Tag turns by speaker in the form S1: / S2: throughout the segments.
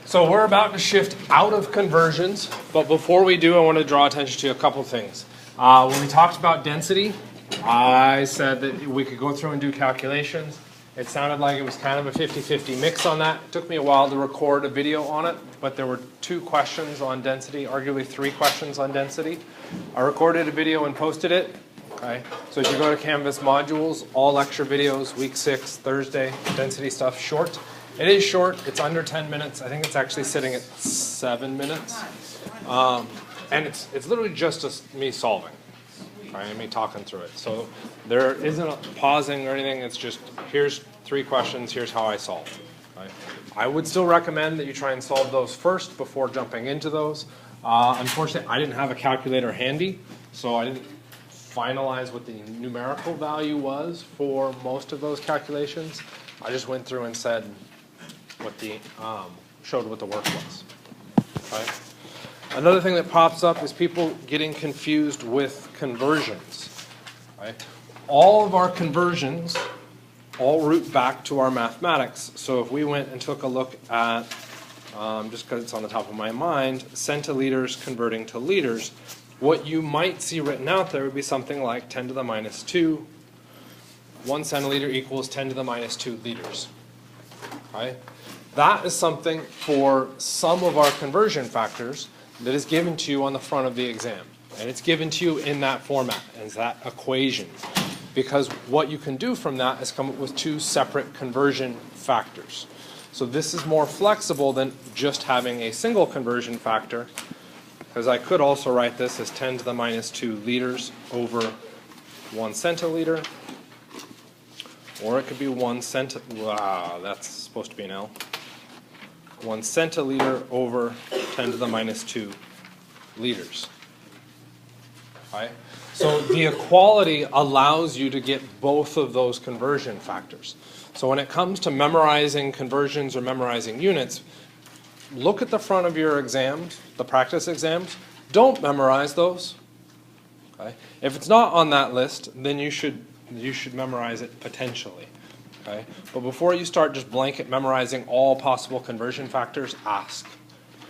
S1: So we're about to shift out of conversions, but before we do, I want to draw attention to a couple things. When we talked about density, I said that we could go through and do calculations. It sounded like it was kind of a 50-50 mix on that. It took me a while to record a video on it, but there were 2 questions on density, arguably 3 questions on density. I recorded a video and posted it. Okay. So as you go to Canvas modules, all lecture videos, week 6, Thursday, density stuff, short. It is short. It's under 10 minutes. I think it's actually sitting at 7 minutes. And it's literally just me solving. Right, and me talking through it. So there isn't a pausing or anything. It's just, here's 3 questions, here's how I solve. Right? I would still recommend that you try and solve those first before jumping into those. Unfortunately, I didn't have a calculator handy, so I didn't finalize what the numerical value was for most of those calculations. I just went through and said what the, showed what the work was. Right? Another thing that pops up is people getting confused with conversions. Right? All of our conversions all root back to our mathematics. So if we went and took a look at, just because it's on the top of my mind, centiliters converting to liters, what you might see written out there would be something like 10 to the minus 2. 1 centiliter equals 10 to the minus 2 liters. Right? That is something for some of our conversion factors that is given to you on the front of the exam. And it's given to you in that format, as that equation. Because what you can do from that is come up with 2 separate conversion factors. So this is more flexible than just having a single conversion factor, because I could also write this as 10 to the minus 2 liters over 1 centiliter. Or it could be 1 wow, that's supposed to be an L. 1 centiliter over 10 to the minus 2 liters. Right? So the equality allows you to get both of those conversion factors. So when it comes to memorizing conversions or memorizing units, look at the front of your exams, the practice exams. Don't memorize those. Okay? If it's not on that list, then you should memorize it potentially. Okay? But before you start just blanket memorizing all possible conversion factors, ask.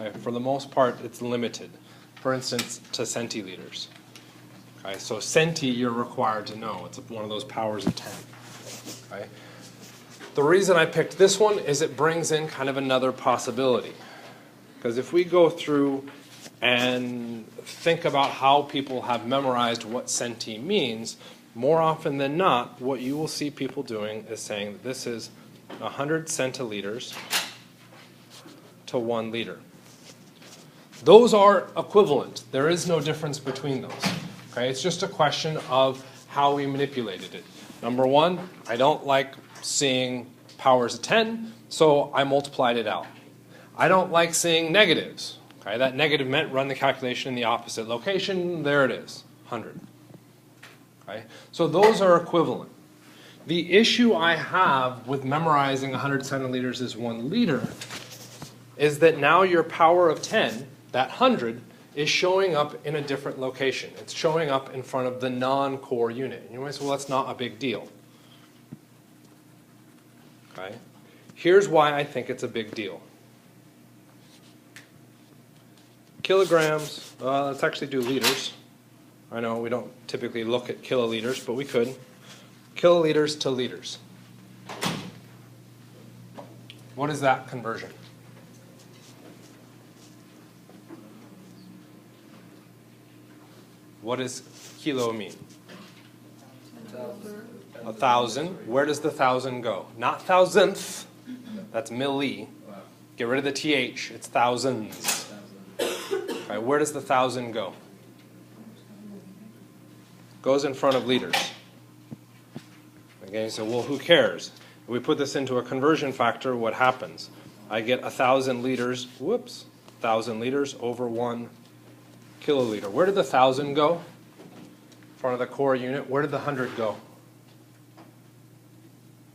S1: Okay? For the most part, it's limited. For instance, to centiliters. Okay? So centi you're required to know. It's one of those powers of 10. Okay? The reason I picked this one is it brings in kind of another possibility. Because if we go through and think about how people have memorized what centi means, more often than not, what you will see people doing is saying that this is 100 centiliters to 1 liter. Those are equivalent. There is no difference between those. Okay? It's just a question of how we manipulated it. Number 1, I don't like seeing powers of 10, so I multiplied it out. I don't like seeing negatives. Okay? That negative meant run the calculation in the opposite location. There it is, 100. Okay? So those are equivalent. The issue I have with memorizing 100 centiliters is 1 liter is that now your power of 10, that 100, is showing up in a different location. It's showing up in front of the non-core unit. And you might say, well, that's not a big deal. Okay? Here's why I think it's a big deal. Kilograms, let's actually do liters. I know we don't typically look at kiloliters, but we could. Kiloliters to liters. What is that conversion? What does kilo mean? 1,000. Where does the 1,000 go? Not thousandth. That's milli. Get rid of the th. It's thousands. Okay, where does the 1,000 go? Goes in front of liters. Okay, so well, who cares? If we put this into a conversion factor, what happens? I get 1,000 liters, 1,000 liters over 1 kiloliter. Where did the 1,000 go? In front of the core unit. Where did the 100 go?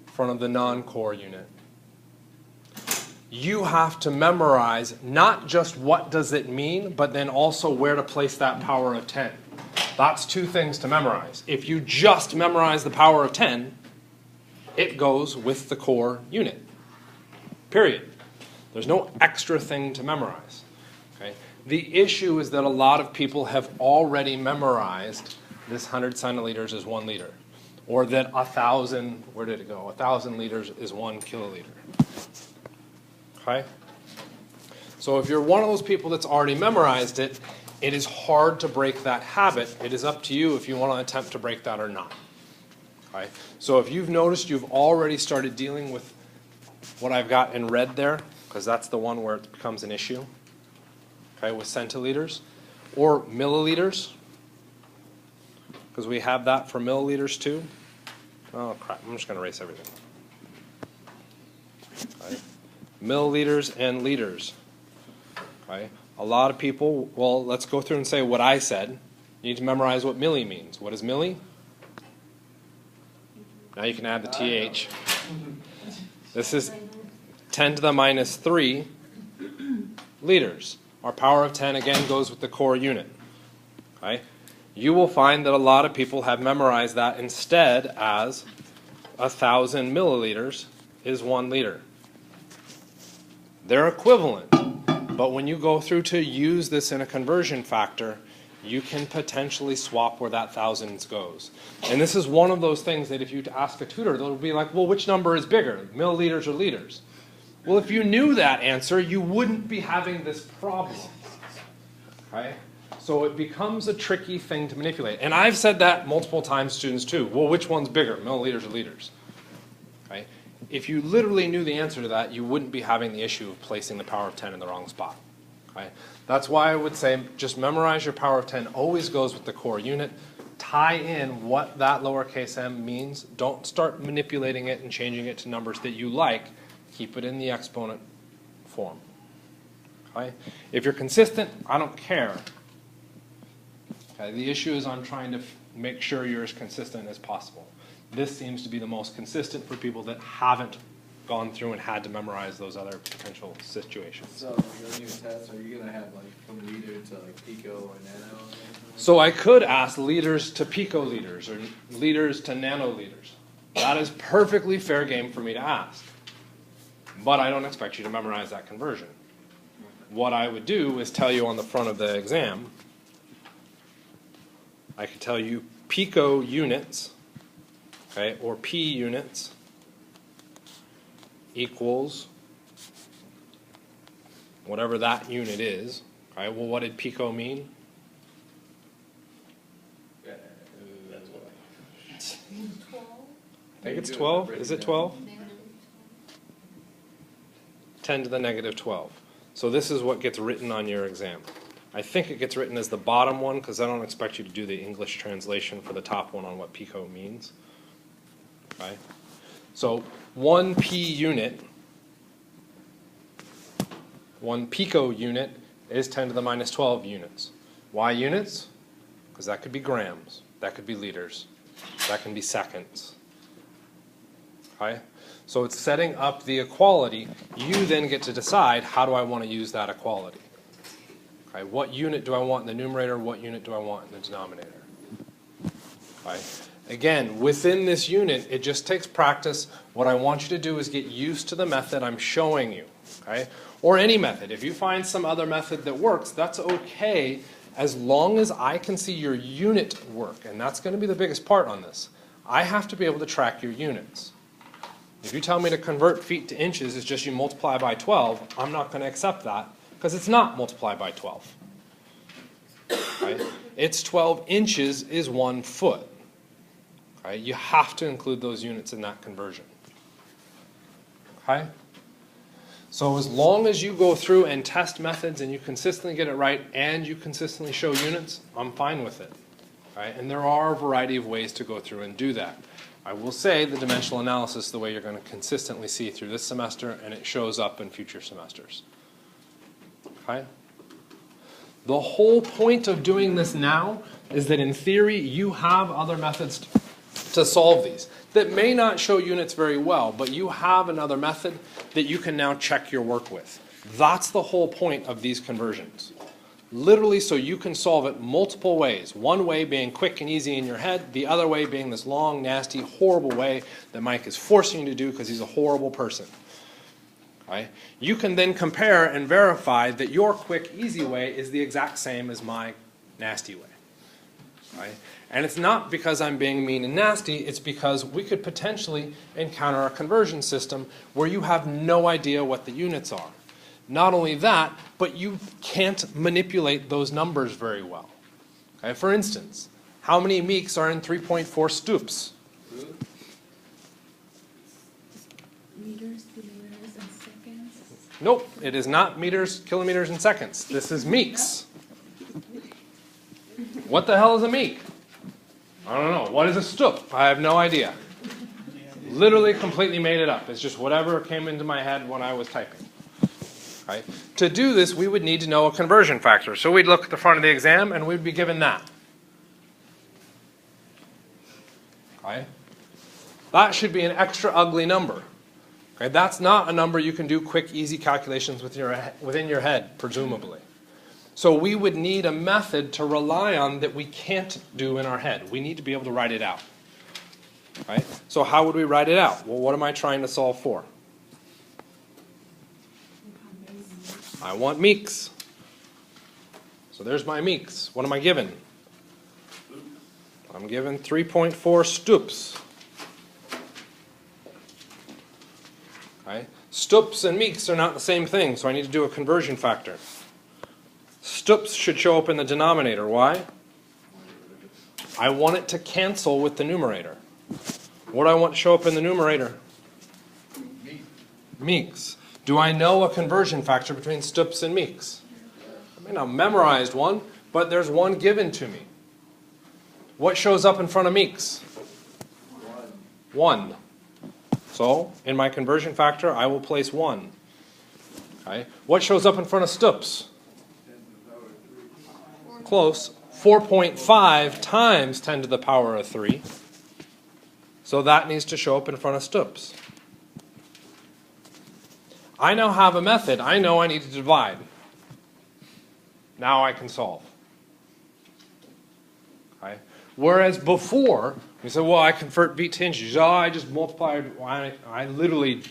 S1: In front of the non-core unit. You have to memorize not just what does it mean, but then also where to place that power of 10. That's 2 things to memorize. If you just memorize the power of 10, it goes with the core unit. Period. There's no extra thing to memorize. Okay? The issue is that a lot of people have already memorized this 100 centiliters is 1 liter. Or that 1,000, where did it go? 1,000 liters is 1 kiloliter. Okay? So if you're one of those people that's already memorized it, it is hard to break that habit. It is up to you if you want to attempt to break that or not. Okay? So if you've noticed you've already started dealing with what I've got in red there, because that's the one where it becomes an issue, okay, with centiliters, or milliliters, because we have that for milliliters too. Oh crap, I'm just going to erase everything. Okay. Milliliters and liters. Okay. A lot of people, well, let's go through and say what I said. You need to memorize what milli means. What is milli? Now you can add the TH. This is 10 to the minus 3 liters. Our power of 10 again goes with the core unit. Okay? You will find that a lot of people have memorized that instead as 1,000 milliliters is 1 liter. They're equivalent, but when you go through to use this in a conversion factor, you can potentially swap where that thousands goes. And this is one of those things that if you ask a tutor, they'll be like, well, which number is bigger, milliliters or liters? Well, if you knew that answer, you wouldn't be having this problem. Okay? So it becomes a tricky thing to manipulate. And I've said that multiple times to students too. Well, which one's bigger, milliliters or liters? Okay? If you literally knew the answer to that, you wouldn't be having the issue of placing the power of 10 in the wrong spot. Okay? That's why I would say just memorize your power of 10 always goes with the core unit. Tie in what that lowercase m means. Don't start manipulating it and changing it to numbers that you like. Keep it in the exponent form. Okay? If you're consistent, I don't care. Okay? The issue is I'm trying to make sure you're as consistent as possible. This seems to be the most consistent for people that haven't gone through and had to memorize those other potential situations.
S2: So when you test, are you going to have like from liter to like pico or nano?
S1: So I could ask liters to picoliters or liters to nanoliters. That is perfectly fair game for me to ask. But I don't expect you to memorize that conversion. What I would do is tell you on the front of the exam, I could tell you pico units, okay, or P units equals whatever that unit is. Okay, well, what did pico mean?
S2: Yeah, that's what
S3: 12.
S1: I think it's 12. Is it 12? 10 to the negative 12. So this is what gets written on your exam. I think it gets written as the bottom one because I don't expect you to do the English translation for the top one on what pico means. Okay? So 1 P unit, 1 pico unit is 10 to the minus 12 units. Why units? Because that could be grams, that could be liters, that can be seconds. Okay? So it's setting up the equality. You then get to decide, how do I want to use that equality? Okay, what unit do I want in the numerator? What unit do I want in the denominator? Okay. Again, within this unit, it just takes practice. What I want you to do is get used to the method I'm showing you. Okay? Or any method. If you find some other method that works, that's okay as long as I can see your unit work. And that's going to be the biggest part on this. I have to be able to track your units. If you tell me to convert feet to inches is just you multiply by 12, I'm not going to accept that because it's not multiply by 12. Right? It's 12 inches is 1 foot. Okay? You have to include those units in that conversion. Okay? So as long as you go through and test methods and you consistently get it right and you consistently show units, I'm fine with it. Right? And there are a variety of ways to go through and do that. I will say the dimensional analysis is the way you're going to consistently see through this semester, and it shows up in future semesters. Okay? The whole point of doing this now is that in theory you have other methods to solve these that may not show units very well, but you have another method that you can now check your work with. That's the whole point of these conversions. Literally so you can solve it multiple ways. One way being quick and easy in your head, the other way being this long, nasty, horrible way that Mike is forcing you to do because he's a horrible person. Right? You can then compare and verify that your quick, easy way is the exact same as my nasty way. Right? And it's not because I'm being mean and nasty, it's because we could potentially encounter a conversion system where you have no idea what the units are. Not only that, but you can't manipulate those numbers very well. Okay? For instance, how many meeks are in 3.4 stoops?
S3: Meters, kilometers, and seconds.
S1: Nope, it is not meters, kilometers, and seconds. This is meeks. What the hell is a meek? I don't know. What is a stoop? I have no idea. Literally completely made it up. It's just whatever came into my head when I was typing. Right? To do this, we would need to know a conversion factor. So we'd look at the front of the exam and we'd be given that. Okay? That should be an extra ugly number. Okay? That's not a number you can do quick, easy calculations within your head, presumably. So we would need a method to rely on that we can't do in our head. We need to be able to write it out. Right? So how would we write it out? Well, what am I trying to solve for? I want meeks. So there's my meeks. What am I given? I'm given 3.4 stoops. Okay? Stoops and meeks are not the same thing, so I need to do a conversion factor. Stoops should show up in the denominator. Why? I want it to cancel with the numerator. What do I want to show up in the numerator? Meeks. Do I know a conversion factor between stoops and meeks? I may not have memorized one, but there's one given to me. What shows up in front of meeks? 1. So, in my conversion factor, I will place 1. Okay. What shows up in front of stoops? Close. 4.5 times 10 to the power of 3. So that needs to show up in front of stoops. I now have a method. I know I need to divide. Now I can solve. Okay. Whereas before, you said, well, I convert feet to inches. Oh, I just multiplied. I literally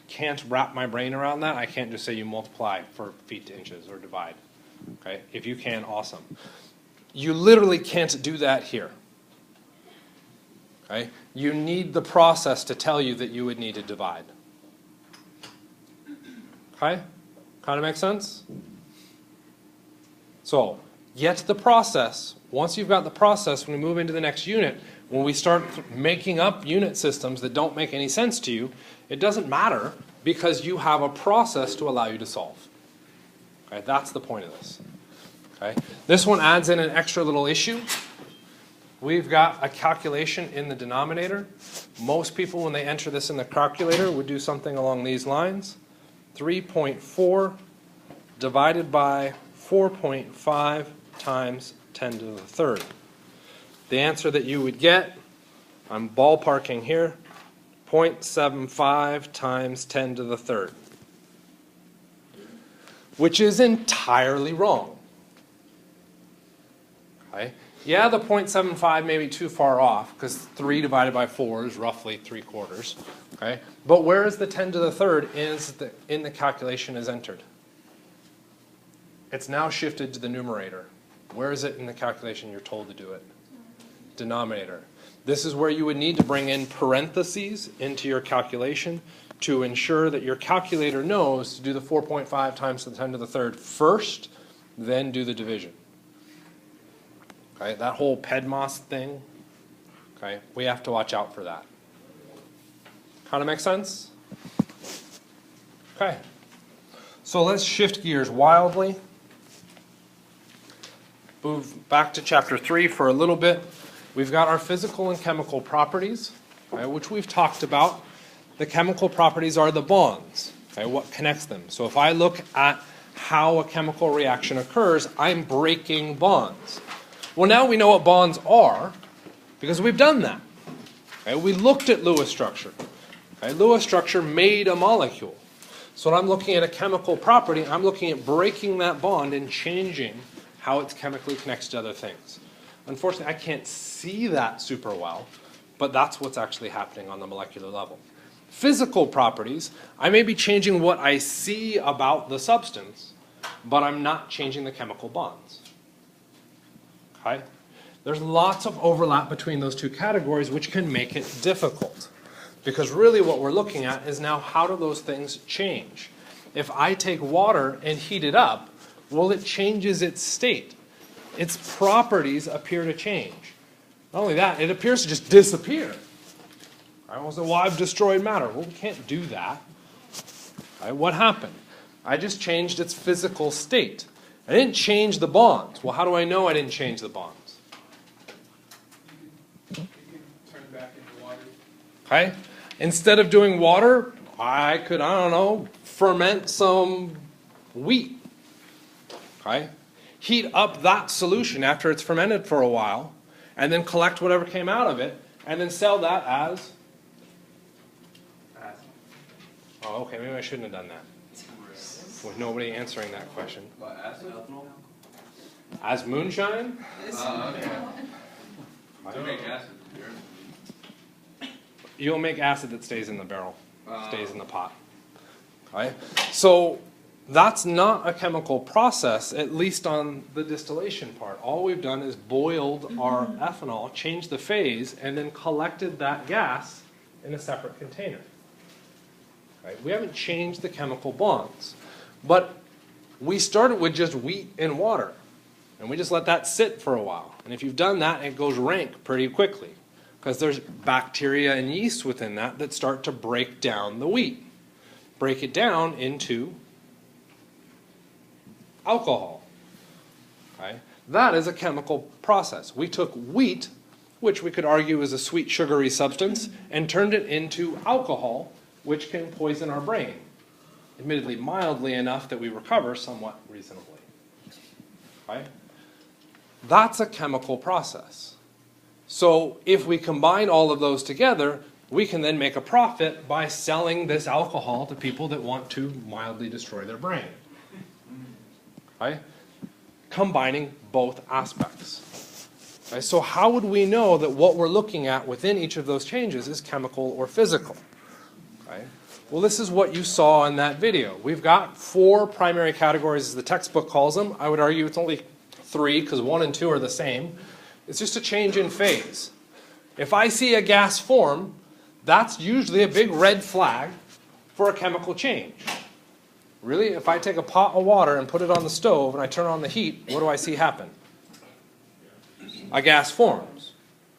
S1: can't wrap my brain around that. I can't just say you multiply for feet to inches or divide. Okay. If you can, awesome. You literally can't do that here. Okay. You need the process to tell you that you would need to divide. Okay? Kind of makes sense? So, get the process. Once you've got the process, when we move into the next unit, when we start making up unit systems that don't make any sense to you, it doesn't matter because you have a process to allow you to solve. Okay? That's the point of this. Okay? This one adds in an extra little issue. We've got a calculation in the denominator. Most people, when they enter this in the calculator, would do something along these lines. 3.4 divided by 4.5 times 10 to the third. The answer that you would get, I'm ballparking here, 0.75 times 10 to the third, which is entirely wrong. Okay? Yeah, the 0.75 may be too far off because 3 divided by 4 is roughly 3/4. Okay? But where is the 10 to the third in the calculation is entered? It's now shifted to the numerator. Where is it in the calculation you're told to do it? Denominator. This is where you would need to bring in parentheses into your calculation to ensure that your calculator knows to do the 4.5 times the 10 to the third first, then do the division. Okay, that whole PEDMOS thing, okay, we have to watch out for that. Kind of make sense? Okay. So let's shift gears wildly. Move back to chapter 3 for a little bit. We've got our physical and chemical properties, okay, which we've talked about. The chemical properties are the bonds, okay, what connects them. So if I look at how a chemical reaction occurs, I'm breaking bonds. Well, now we know what bonds are because we've done that. Okay, we looked at Lewis structure. Okay, Lewis structure made a molecule. So when I'm looking at a chemical property, I'm looking at breaking that bond and changing how it chemically connects to other things. Unfortunately, I can't see that super well, but that's what's actually happening on the molecular level. Physical properties, I may be changing what I see about the substance, but I'm not changing the chemical bonds. Okay? There's lots of overlap between those two categories, which can make it difficult. Because really what we're looking at is now, how do those things change? If I take water and heat it up, well, it changes its state. Its properties appear to change. Not only that, it appears to just disappear. I almost say, well, I've destroyed matter. Well, we can't do that. Right, what happened? I just changed its physical state. I didn't change the bonds. Well, how do I know I didn't change the bonds?
S2: Turn back into water.
S1: Okay? Instead of doing water, I could, I don't know, ferment some wheat. Okay? Heat up that solution after it's fermented for a while, and then collect whatever came out of it, and then sell that as... Oh, okay, maybe I shouldn't have done that. With nobody answering that question.
S2: What, acid?
S1: As moonshine?
S2: Okay. To make acid.
S1: You'll make acid that stays in the barrel, stays in the pot. Okay? So that's not a chemical process, at least on the distillation part. All we've done is boiled our ethanol, changed the phase, and then collected that gas in a separate container. Right? We haven't changed the chemical bonds. But we started with just wheat and water. And we just let that sit for a while. And if you've done that, it goes rank pretty quickly. Because there's bacteria and yeast within that start to break down the wheat. Break it down into alcohol. Okay? That is a chemical process. We took wheat, which we could argue is a sweet sugary substance, and turned it into alcohol, which can poison our brain. Admittedly mildly enough that we recover somewhat reasonably. Right? That's a chemical process. So if we combine all of those together, we can then make a profit by selling this alcohol to people that want to mildly destroy their brain. Right? Combining both aspects. Right? So how would we know that what we're looking at within each of those changes is chemical or physical? Right? Well, this is what you saw in that video. We've got 4 primary categories, as the textbook calls them. I would argue it's only 3, because 1 and 2 are the same. It's just a change in phase. If I see a gas form, that's usually a big red flag for a chemical change. Really, if I take a pot of water and put it on the stove and I turn on the heat, what do I see happen? A gas forms.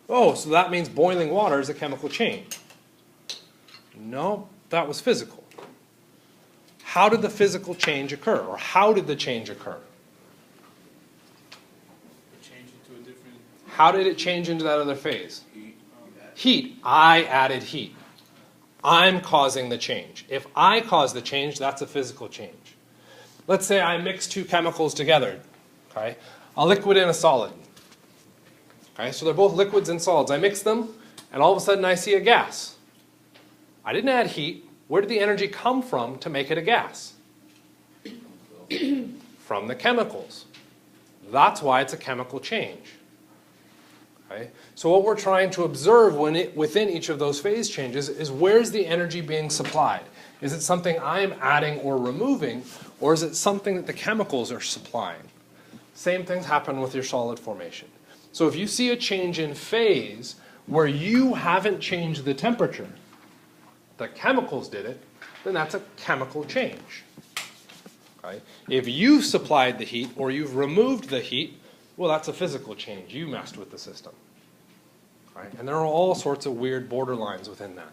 S1: Oh, so that means boiling water is a chemical change. No. That was physical. How did the physical change occur? Or how did the change occur? How did it change into that other phase? Heat. I added heat. I'm causing the change. If I cause the change, that's a physical change. Let's say I mix 2 chemicals together. Okay? A liquid and a solid. Okay? So they're both liquids and solids. I mix them, and all of a sudden I see a gas. I didn't add heat. Where did the energy come from to make it a gas? From the chemicals. That's why it's a chemical change. Okay? So what we're trying to observe within each of those phase changes is, where's the energy being supplied? Is it something I'm adding or removing, or is it something that the chemicals are supplying? Same things happen with your solid formation. So if you see a change in phase where you haven't changed the temperature, the chemicals did it, then that's a chemical change. Okay? If you've supplied the heat or you've removed the heat, well, that's a physical change. You messed with the system. Right? And there are all sorts of weird borderlines within that.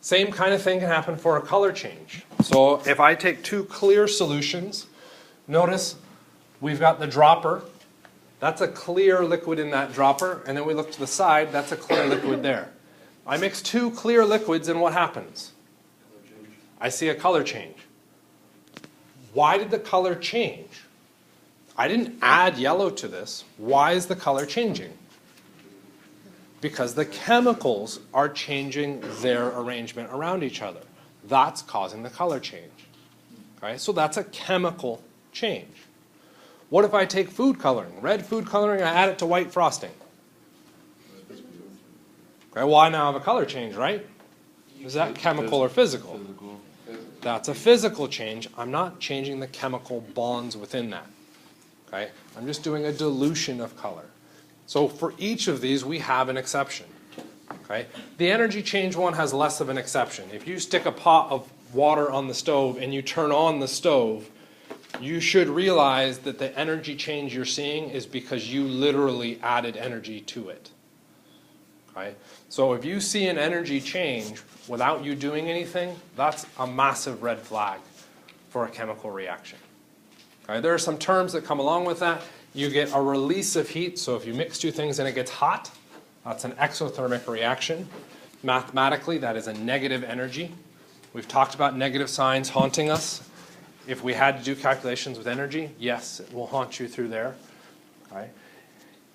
S1: Same kind of thing can happen for a color change. So if I take 2 clear solutions, notice we've got the dropper. That's a clear liquid in that dropper. And then we look to the side, that's a clear liquid there. I mix 2 clear liquids, and what happens? I see a color change. Why did the color change? I didn't add yellow to this. Why is the color changing? Because the chemicals are changing their arrangement around each other. That's causing the color change. Okay? So that's a chemical change. What if I take food coloring, red food coloring, and I add it to white frosting? Okay, well, I now have a color change, right? Is that chemical or physical?
S2: Physical.
S1: That's a physical change. I'm not changing the chemical bonds within that. Okay? I'm just doing a dilution of color. So for each of these, we have an exception. Okay? The energy change one has less of an exception. If you stick a pot of water on the stove and you turn on the stove, you should realize that the energy change you're seeing is because you literally added energy to it. Okay? So if you see an energy change without you doing anything, that's a massive red flag for a chemical reaction. Okay? There are some terms that come along with that. You get a release of heat, so if you mix two things and it gets hot, that's an exothermic reaction. Mathematically, that is a negative energy. We've talked about negative signs haunting us. If we had to do calculations with energy, yes, it will haunt you through there. Okay?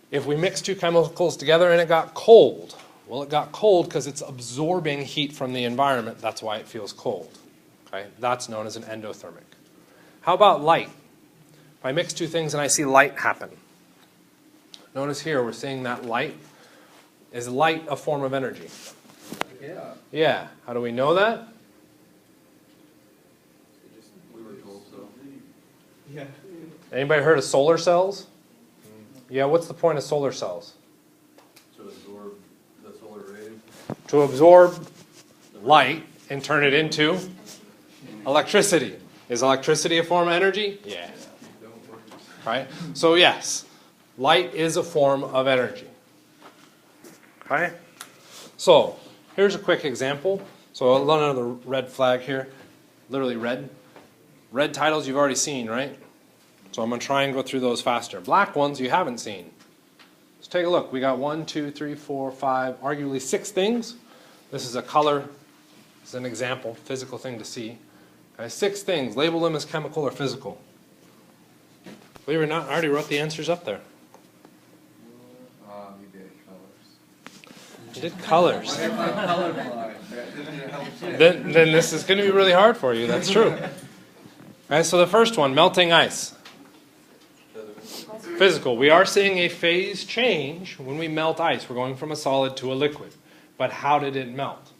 S1: If we mix two chemicals together and it got cold, well, it got cold because it's absorbing heat from the environment. That's why it feels cold. Okay? That's known as an endothermic. How about light? If I mix two things and I see light happen. Notice here we're seeing that light. Is light a form of energy?
S2: Yeah.
S1: Yeah. How do we know that?
S2: We were told so.
S4: Yeah.
S1: Anybody heard of solar cells? Yeah, what's the point of solar cells?
S2: To absorb the solar rays.
S1: To absorb light and turn it into electricity. Is electricity a form of energy? Yeah. Right? So yes, light is a form of energy. Okay? So here's a quick example. So another red flag here. Literally red. Red titles you've already seen, right? So I'm going to try and go through those faster. Black ones you haven't seen. Let's take a look. We got 1, 2, 3, 4, 5, arguably 6 things. This is a color. This is an example, physical thing to see. Okay, 6 things. Label them as chemical or physical. Believe it or not, I already wrote the answers up there.
S2: We did colors.
S1: I did colors.
S2: Colorblind.
S1: then this is going to be really hard for you. That's true. Okay, so the first one, melting ice. Physical. We are seeing a phase change when we melt ice. We're going from a solid to a liquid. But how did it melt?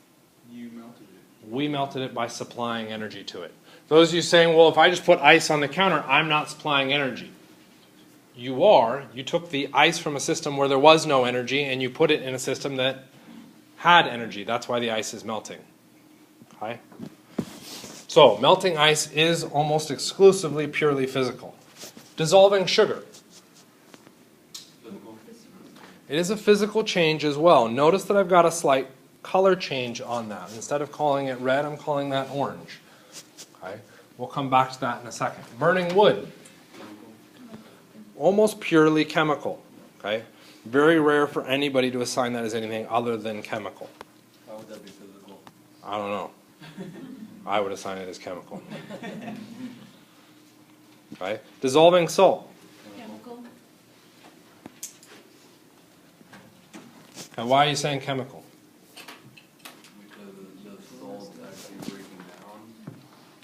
S4: You melted it.
S1: We melted it by supplying energy to it. Those of you saying, well, if I just put ice on the counter, I'm not supplying energy. You are. You took the ice from a system where there was no energy and you put it in a system that had energy. That's why the ice is melting. Okay? So, melting ice is almost exclusively purely physical. Dissolving sugar. It is a physical change as well. Notice that I've got a slight color change on that. Instead of calling it red, I'm calling that orange. Okay? We'll come back to that in a second. Burning wood. Almost purely chemical. Okay? Very rare for anybody to assign that as anything other than chemical.
S2: How would that be physical?
S1: I don't know. I would assign it as chemical. Okay? Dissolving salt.
S3: Chemical.
S1: Now, why are you saying chemical?
S2: Because the salt's actually breaking down.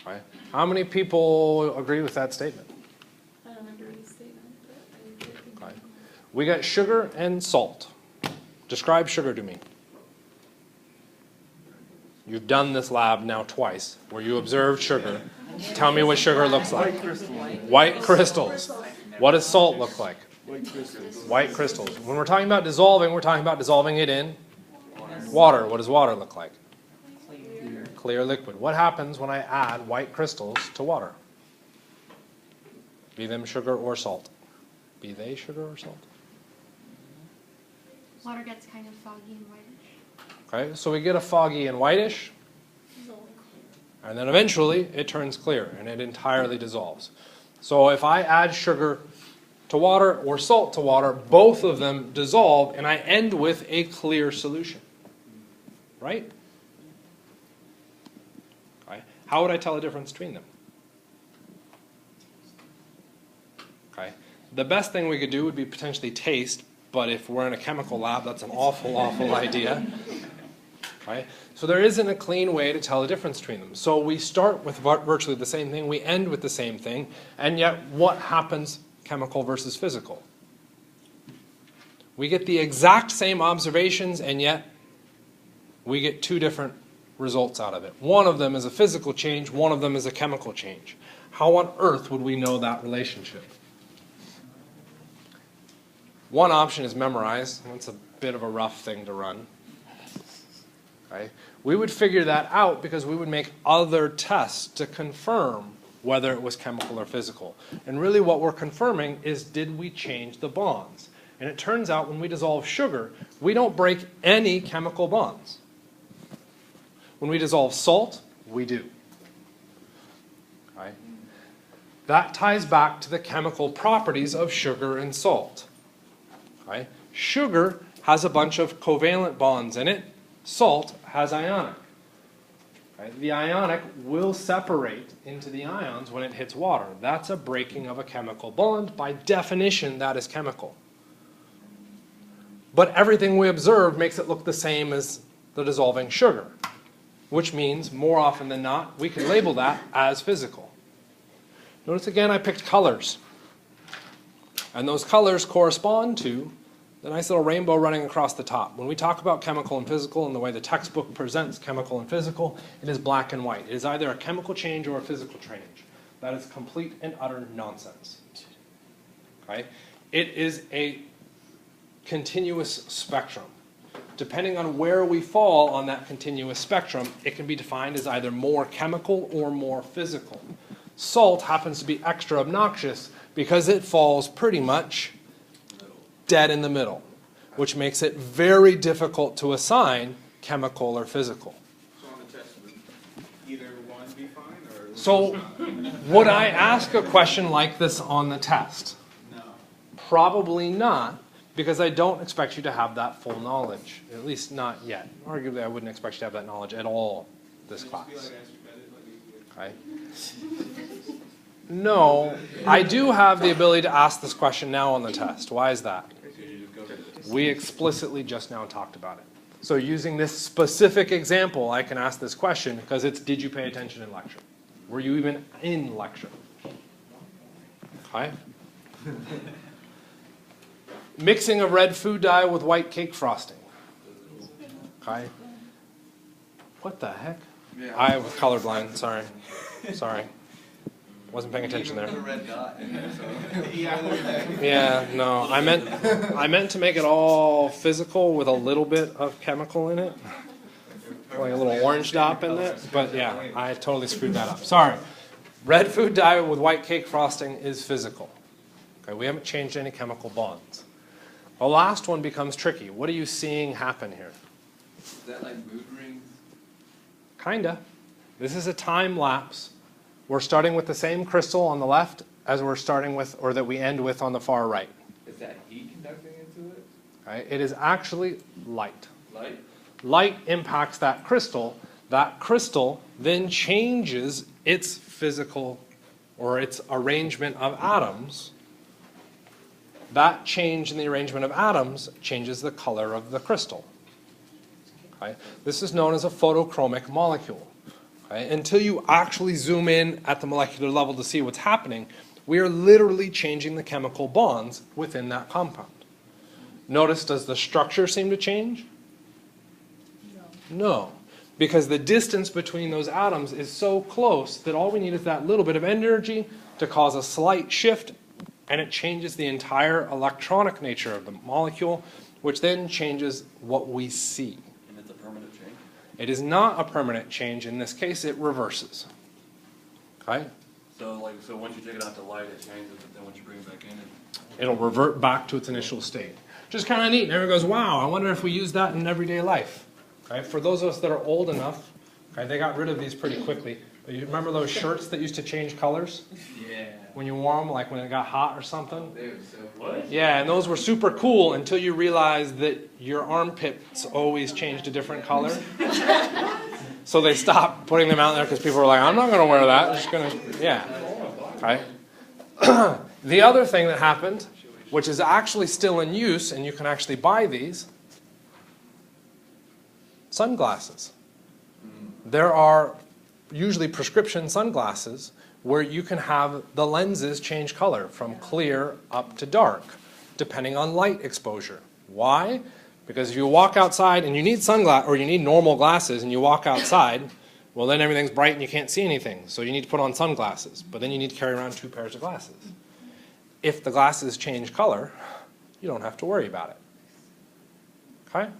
S1: Right? How many people agree with that statement?
S3: I don't agree with the statement, but I agree.
S1: Right. We got sugar and salt. Describe sugar to me. You've done this lab now twice, where you observed sugar. Tell me what sugar looks like. White crystals. What does salt look like?
S4: White crystals.
S1: White crystals. When we're talking about dissolving, we're talking about dissolving it in water. What does water look like? Clear liquid. What happens when I add white crystals to water? Be them sugar or salt. Be they sugar or salt?
S5: Water gets kind of foggy and whitish.
S1: Okay, so we get a foggy and whitish, and then eventually it turns clear and it entirely dissolves. So if I add sugar to water or salt to water, both of them dissolve and I end with a clear solution. Right? Okay. How would I tell the difference between them? Okay. The best thing we could do would be potentially taste, but if we're in a chemical lab, that's an awful, awful idea. Right? So there isn't a clean way to tell the difference between them. So we start with virtually the same thing, we end with the same thing, and yet what happens chemical versus physical? We get the exact same observations, and yet we get two different results out of it. One of them is a physical change, one of them is a chemical change. How on earth would we know that relationship? One option is memorize. That's a bit of a rough thing to run. Okay? We would figure that out because we would make other tests to confirm whether it was chemical or physical. And really what we're confirming is, did we change the bonds? And it turns out when we dissolve sugar, we don't break any chemical bonds. When we dissolve salt, we do. Okay? That ties back to the chemical properties of sugar and salt. Okay? Sugar has a bunch of covalent bonds in it. Salt has ionic. Okay? The ionic will separate into the ions when it hits water. That's a breaking of a chemical bond. By definition, that is chemical. But everything we observe makes it look the same as the dissolving sugar, which means more often than not, we can label that as physical. Notice again I picked colors. And those colors correspond to the nice little rainbow running across the top. When we talk about chemical and physical and the way the textbook presents chemical and physical, it is black and white. It is either a chemical change or a physical change. That is complete and utter nonsense. Okay? It is a continuous spectrum. Depending on where we fall on that continuous spectrum, it can be defined as either more chemical or more physical. Salt happens to be extra obnoxious because it falls pretty much dead in the middle, which makes it very difficult to assign chemical or physical.
S4: So on the test, would either one be fine, or?
S1: So would I ask a question like this on the test?
S4: No.
S1: Probably not, because I don't expect you to have that full knowledge, at least not yet. Arguably, I wouldn't expect you to have that knowledge at all this class. Okay. No, I do have the ability to ask this question now on the test. Why is that? We explicitly just now talked about it. So using this specific example, I can ask this question because it's, did you pay attention in lecture? Were you even in lecture? Okay. Mixing of red food dye with white cake frosting. Okay. What the heck?
S2: Yeah.
S1: I was colorblind, sorry. Sorry. Wasn't paying attention there.
S2: Put a red dot in there, so.
S1: Yeah, no. I meant to make it all physical with a little bit of chemical in it. Like a little orange dot in it. But yeah, I totally screwed that up. Sorry. Red food dye with white cake frosting is physical. Okay, we haven't changed any chemical bonds. The last one becomes tricky. What are you seeing happen here?
S2: Is that like mood rings?
S1: Kinda. This is a time lapse. We're starting with the same crystal on the left as we're starting with, or that we end with on the far right.
S2: Is that heat conducting into it?
S1: Right? It is actually light.
S2: Light?
S1: Light impacts that crystal. That crystal then changes its physical or its arrangement of atoms. That change in the arrangement of atoms changes the color of the crystal. Okay? This is known as a photochromic molecule. Okay? Until you actually zoom in at the molecular level to see what's happening, we are literally changing the chemical bonds within that compound. Notice, does the structure seem to change? No. Because the distance between those atoms is so close that all we need is that little bit of energy to cause a slight shift, and it changes the entire electronic nature of the molecule, which then changes what we see.
S2: And it's a permanent change?
S1: It is not a permanent change. In this case, it reverses. Okay?
S2: So once you take it out to light, it changes, but then once you bring it back in,
S1: It'll revert back to its initial state. Which is kind of neat. And everyone goes, wow, I wonder if we use that in everyday life. Okay? For those of us that are old enough, okay, they got rid of these pretty quickly. But you remember those shirts that used to change colors?
S2: yeah.
S1: When you wore them, like when it got hot or something?
S2: They were so what?
S1: Yeah, and those were super cool until you realized that your armpits always changed a different color. So they stopped putting them out there because people were like, I'm not going to wear that. I'm just going to, yeah. Okay. The other thing that happened, which is actually still in use, and you can actually buy these, sunglasses. There are usually prescription sunglasses where you can have the lenses change color from clear up to dark, depending on light exposure. Why? Because if you walk outside and you need sunglasses, or you need normal glasses, and you walk outside, well, then everything's bright and you can't see anything. So you need to put on sunglasses. But then you need to carry around 2 pairs of glasses. If the glasses change color, you don't have to worry about it. Okay?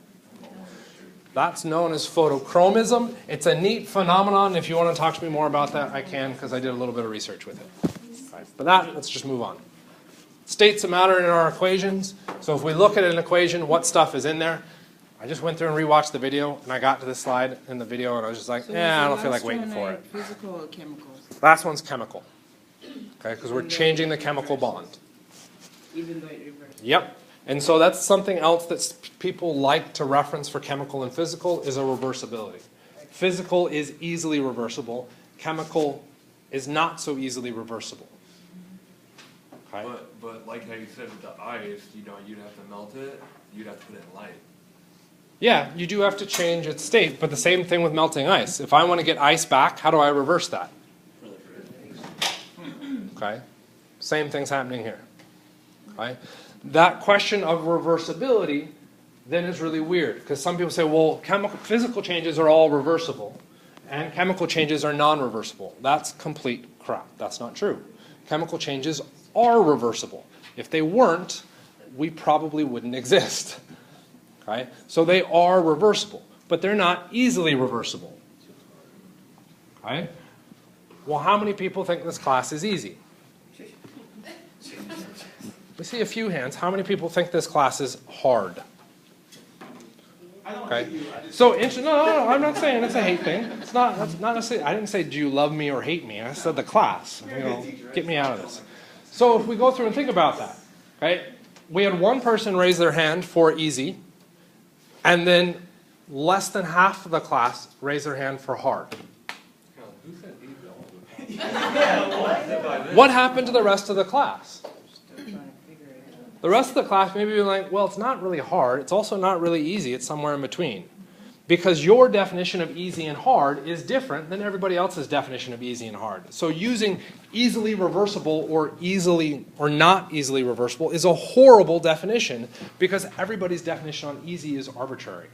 S1: That's known as photochromism. It's a neat phenomenon. If you want to talk to me more about that, I can, because I did a little bit of research with it. Okay. But let's just move on. States of matter in our equations. So if we look at an equation, what stuff is in there? I just went through and rewatched the video, and I got to this slide in the video, and I was just like, I don't feel like waiting for it.
S6: Physical or chemicals?
S1: Last one's chemical. Okay, because we're changing the chemical bond.
S6: Even though it reverses.
S1: Yep. And so that's something else that people like to reference for chemical and physical is a reversibility. Physical is easily reversible. Chemical is not so easily reversible. Okay?
S2: But like how you said with the ice, you'd have to melt it, you'd have to put it in light.
S1: Yeah, you do have to change its state, but the same thing with melting ice. If I want to get ice back, how do I reverse that? Okay? Same thing's happening here. Okay? That question of reversibility then is really weird, because some people say, well, physical changes are all reversible, and chemical changes are non-reversible. That's complete crap. That's not true. Chemical changes are reversible. If they weren't, we probably wouldn't exist. Okay? So they are reversible, but they're not easily reversible. Okay? Well, how many people think this class is easy? We see a few hands. How many people think this class is hard? Okay. So, no, I'm not saying it's a hate thing. It's not. That's not necessarily. I didn't say, do you love me or hate me? I said the class. Get me out of this. So if we go through and think about that, right? We had one person raise their hand for easy, and then less than half of the class raise their hand for hard.
S2: Who said easy?
S1: What happened to the rest of the class? The rest of the class maybe be like, well, it's not really hard. It's also not really easy. It's somewhere in between. Because your definition of easy and hard is different than everybody else's definition of easy and hard. So using easily reversible or easily or not easily reversible is a horrible definition, because everybody's definition on easy is arbitrary.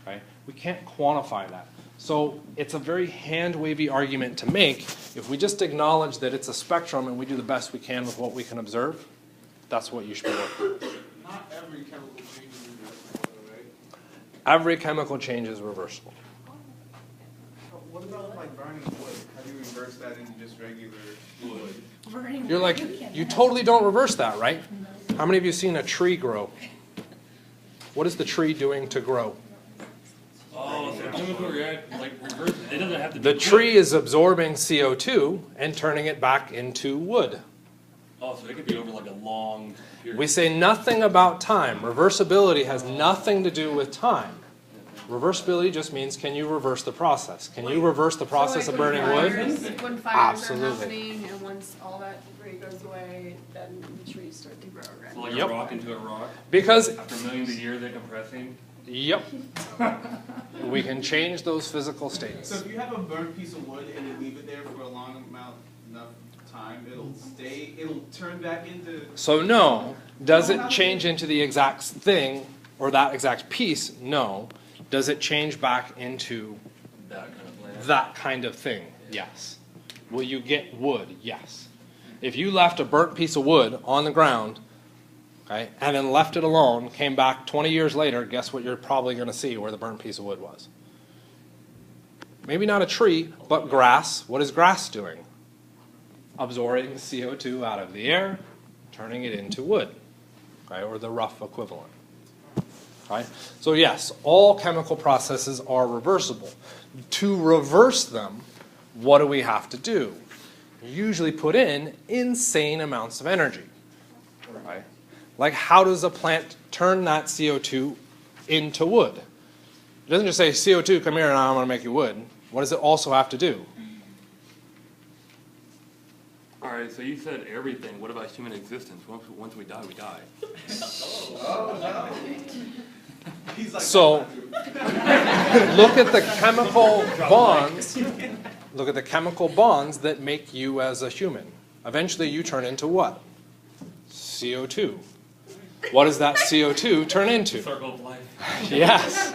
S1: Right? We can't quantify that. So it's a very hand-wavy argument to make. If we just acknowledge that it's a spectrum and we do the best we can with what we can observe, that's what you should be working with.
S4: Not every chemical change is reversible, right?
S1: Every chemical change is reversible.
S4: What about like burning wood? How do you reverse that into just regular wood?
S1: You're like, you totally don't reverse that, right? How many of you have seen a tree grow? What is the tree doing to grow?
S7: Oh, so chemical react, like reverse, it doesn't have to be
S1: The tree is absorbing CO2 and turning it back into wood.
S7: Oh, so it could be over like a long period.
S1: We say nothing about time. Reversibility has nothing to do with time. Reversibility just means, can you reverse the process? Can you reverse the process of burning wood?
S3: When fires
S1: Absolutely.
S3: are happening, and once all that debris goes away, then the trees start to grow again.
S7: So like
S1: Yep.
S7: a rock into a rock.
S1: Because,
S7: After millions of years, they're compressing.
S1: yep, we can change those physical
S4: So
S1: states.
S4: if you have a burnt piece of wood and you leave it there for a long enough time, it'll turn back into...
S1: So no, does it change into the exact thing, or that exact piece? No. Does it change back into
S7: That kind of plant.
S1: that kind of thing? Yes. Will you get wood? Yes. If you left a burnt piece of wood on the ground, okay, and then left it alone, came back 20 years later, guess what you're probably going to see where the burnt piece of wood was? Maybe not a tree, but grass. What is grass doing? Absorbing CO2 out of the air, turning it into wood, okay, or the rough equivalent. Okay? So yes, all chemical processes are reversible. To reverse them, what do we have to do? Usually put in insane amounts of energy. Right? Like, how does a plant turn that CO2 into wood? It doesn't just say, CO2, come here and I'm going to make you wood. What does it also have to do?
S7: All right, so you said everything. What about human existence? Once we die, we die.
S1: So, look at the chemical bonds. Look at the chemical bonds that make you as a human. Eventually, you turn into what? CO2. What does that CO2 turn into?
S7: Circle of life.
S1: Yes.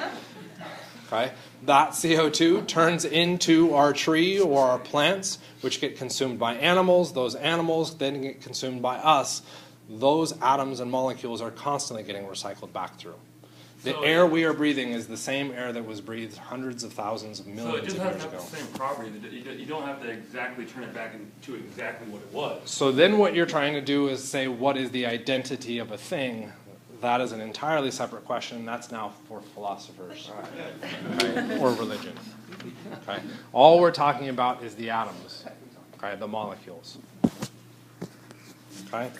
S1: Okay. That CO2 turns into our tree or our plants, which get consumed by animals. Those animals then get consumed by us. Those atoms and molecules are constantly getting recycled back through. The
S7: So-
S1: air we are breathing is the same air that was breathed hundreds of thousands of
S7: So it
S1: millions
S7: just
S1: of
S7: has
S1: years
S7: to have
S1: ago.
S7: the same property. You don't have to exactly turn it back into exactly what it was.
S1: So then what you're trying to do is say, what is the identity of a thing? That is an entirely separate question. That's now for philosophers, okay, or religion. Okay. All we're talking about is the atoms, okay, the molecules. Okay.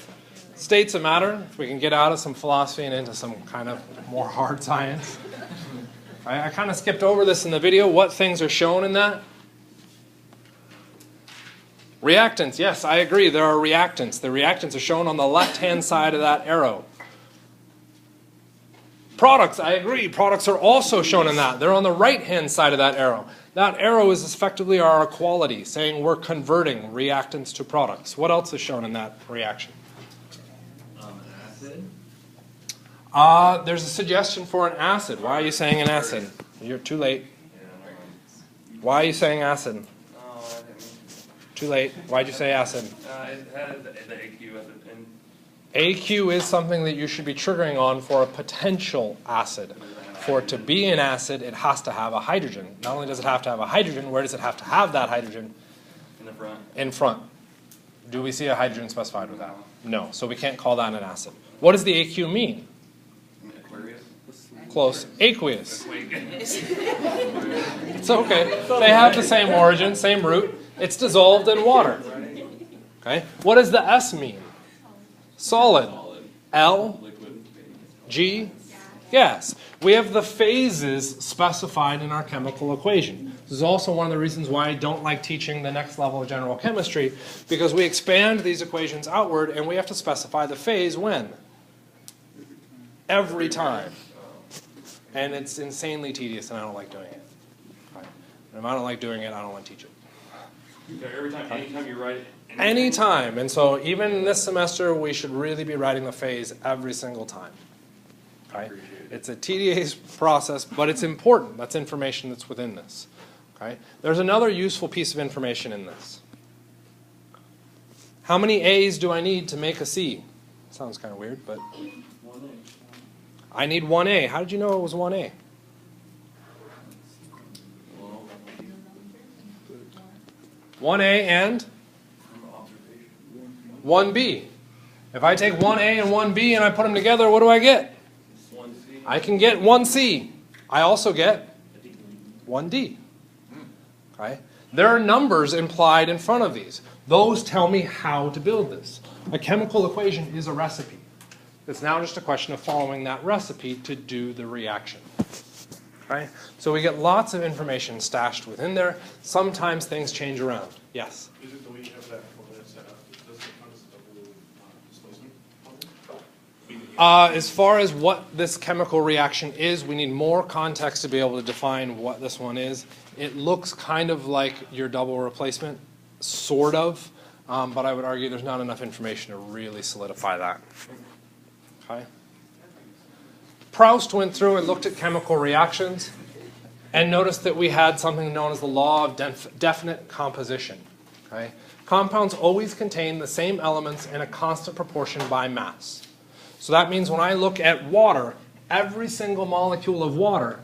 S1: States of matter, if we can get out of some philosophy and into some kind of more hard science. I kind of skipped over this in the video. What things are shown in that? Reactants, yes, I agree. There are reactants. The reactants are shown on the left-hand side of that arrow. Products, I agree. Products are also shown in that. They're on the right-hand side of that arrow. That arrow is effectively our equality, saying we're converting reactants to products. What else is shown in that reaction?
S2: Acid.
S1: There's a suggestion for an acid. Why are you saying an acid? You're too late. Why are you saying acid? Too late. Why'd you say acid?
S7: It has the AQ as a pin.
S1: AQ is something that you should be triggering on for a potential acid. For it to be an acid, it has to have a hydrogen. Not only does it have to have a hydrogen, where does it have to have that hydrogen?
S7: In the front.
S1: In front. Do we see a hydrogen specified with that? No. So we can't call that an acid. What does the AQ mean?
S7: Aquarius.
S1: Close. Aqueous. It's okay. They have the same origin, same root. It's dissolved in water. Okay. What does the S mean? Solid. L. G. Gas. We have the phases specified in our chemical equation. This is also one of the reasons why I don't like teaching the next level of general chemistry, because we expand these equations outward and we have to specify the phase when? Every time. And it's insanely tedious and I don't like doing it. Right. And if I don't like doing it, I don't want to teach it.
S7: Okay, every time, anytime you write it.
S1: Anytime. And so even this semester, we should really be writing the phase every single time. Okay? It's a tedious process, but it's important. That's information that's within this. Okay? There's another useful piece of information in this. How many A's do I need to make a C? Sounds kind of weird, but I need 1A. How did you know it was 1A? One A and 1B. If I take 1A and 1B and I put them together, what do I get? I can get 1C. I also get 1D. Okay? There are numbers implied in front of these. Those tell me how to build this. A chemical equation is a recipe. It's now just a question of following that recipe to do the reaction. Okay? So we get lots of information stashed within there. Sometimes things change around. Yes?
S8: Is it the way you have that formula set up? Does it count as a double displacement formula?
S1: As far as what this chemical reaction is, we need more context to be able to define what this one is. It looks kind of like your double replacement, sort of, but I would argue there's not enough information to really solidify that. Okay? Proust went through and looked at chemical reactions and noticed that we had something known as the law of definite composition. Okay? Compounds always contain the same elements in a constant proportion by mass. So that means when I look at water, every single molecule of water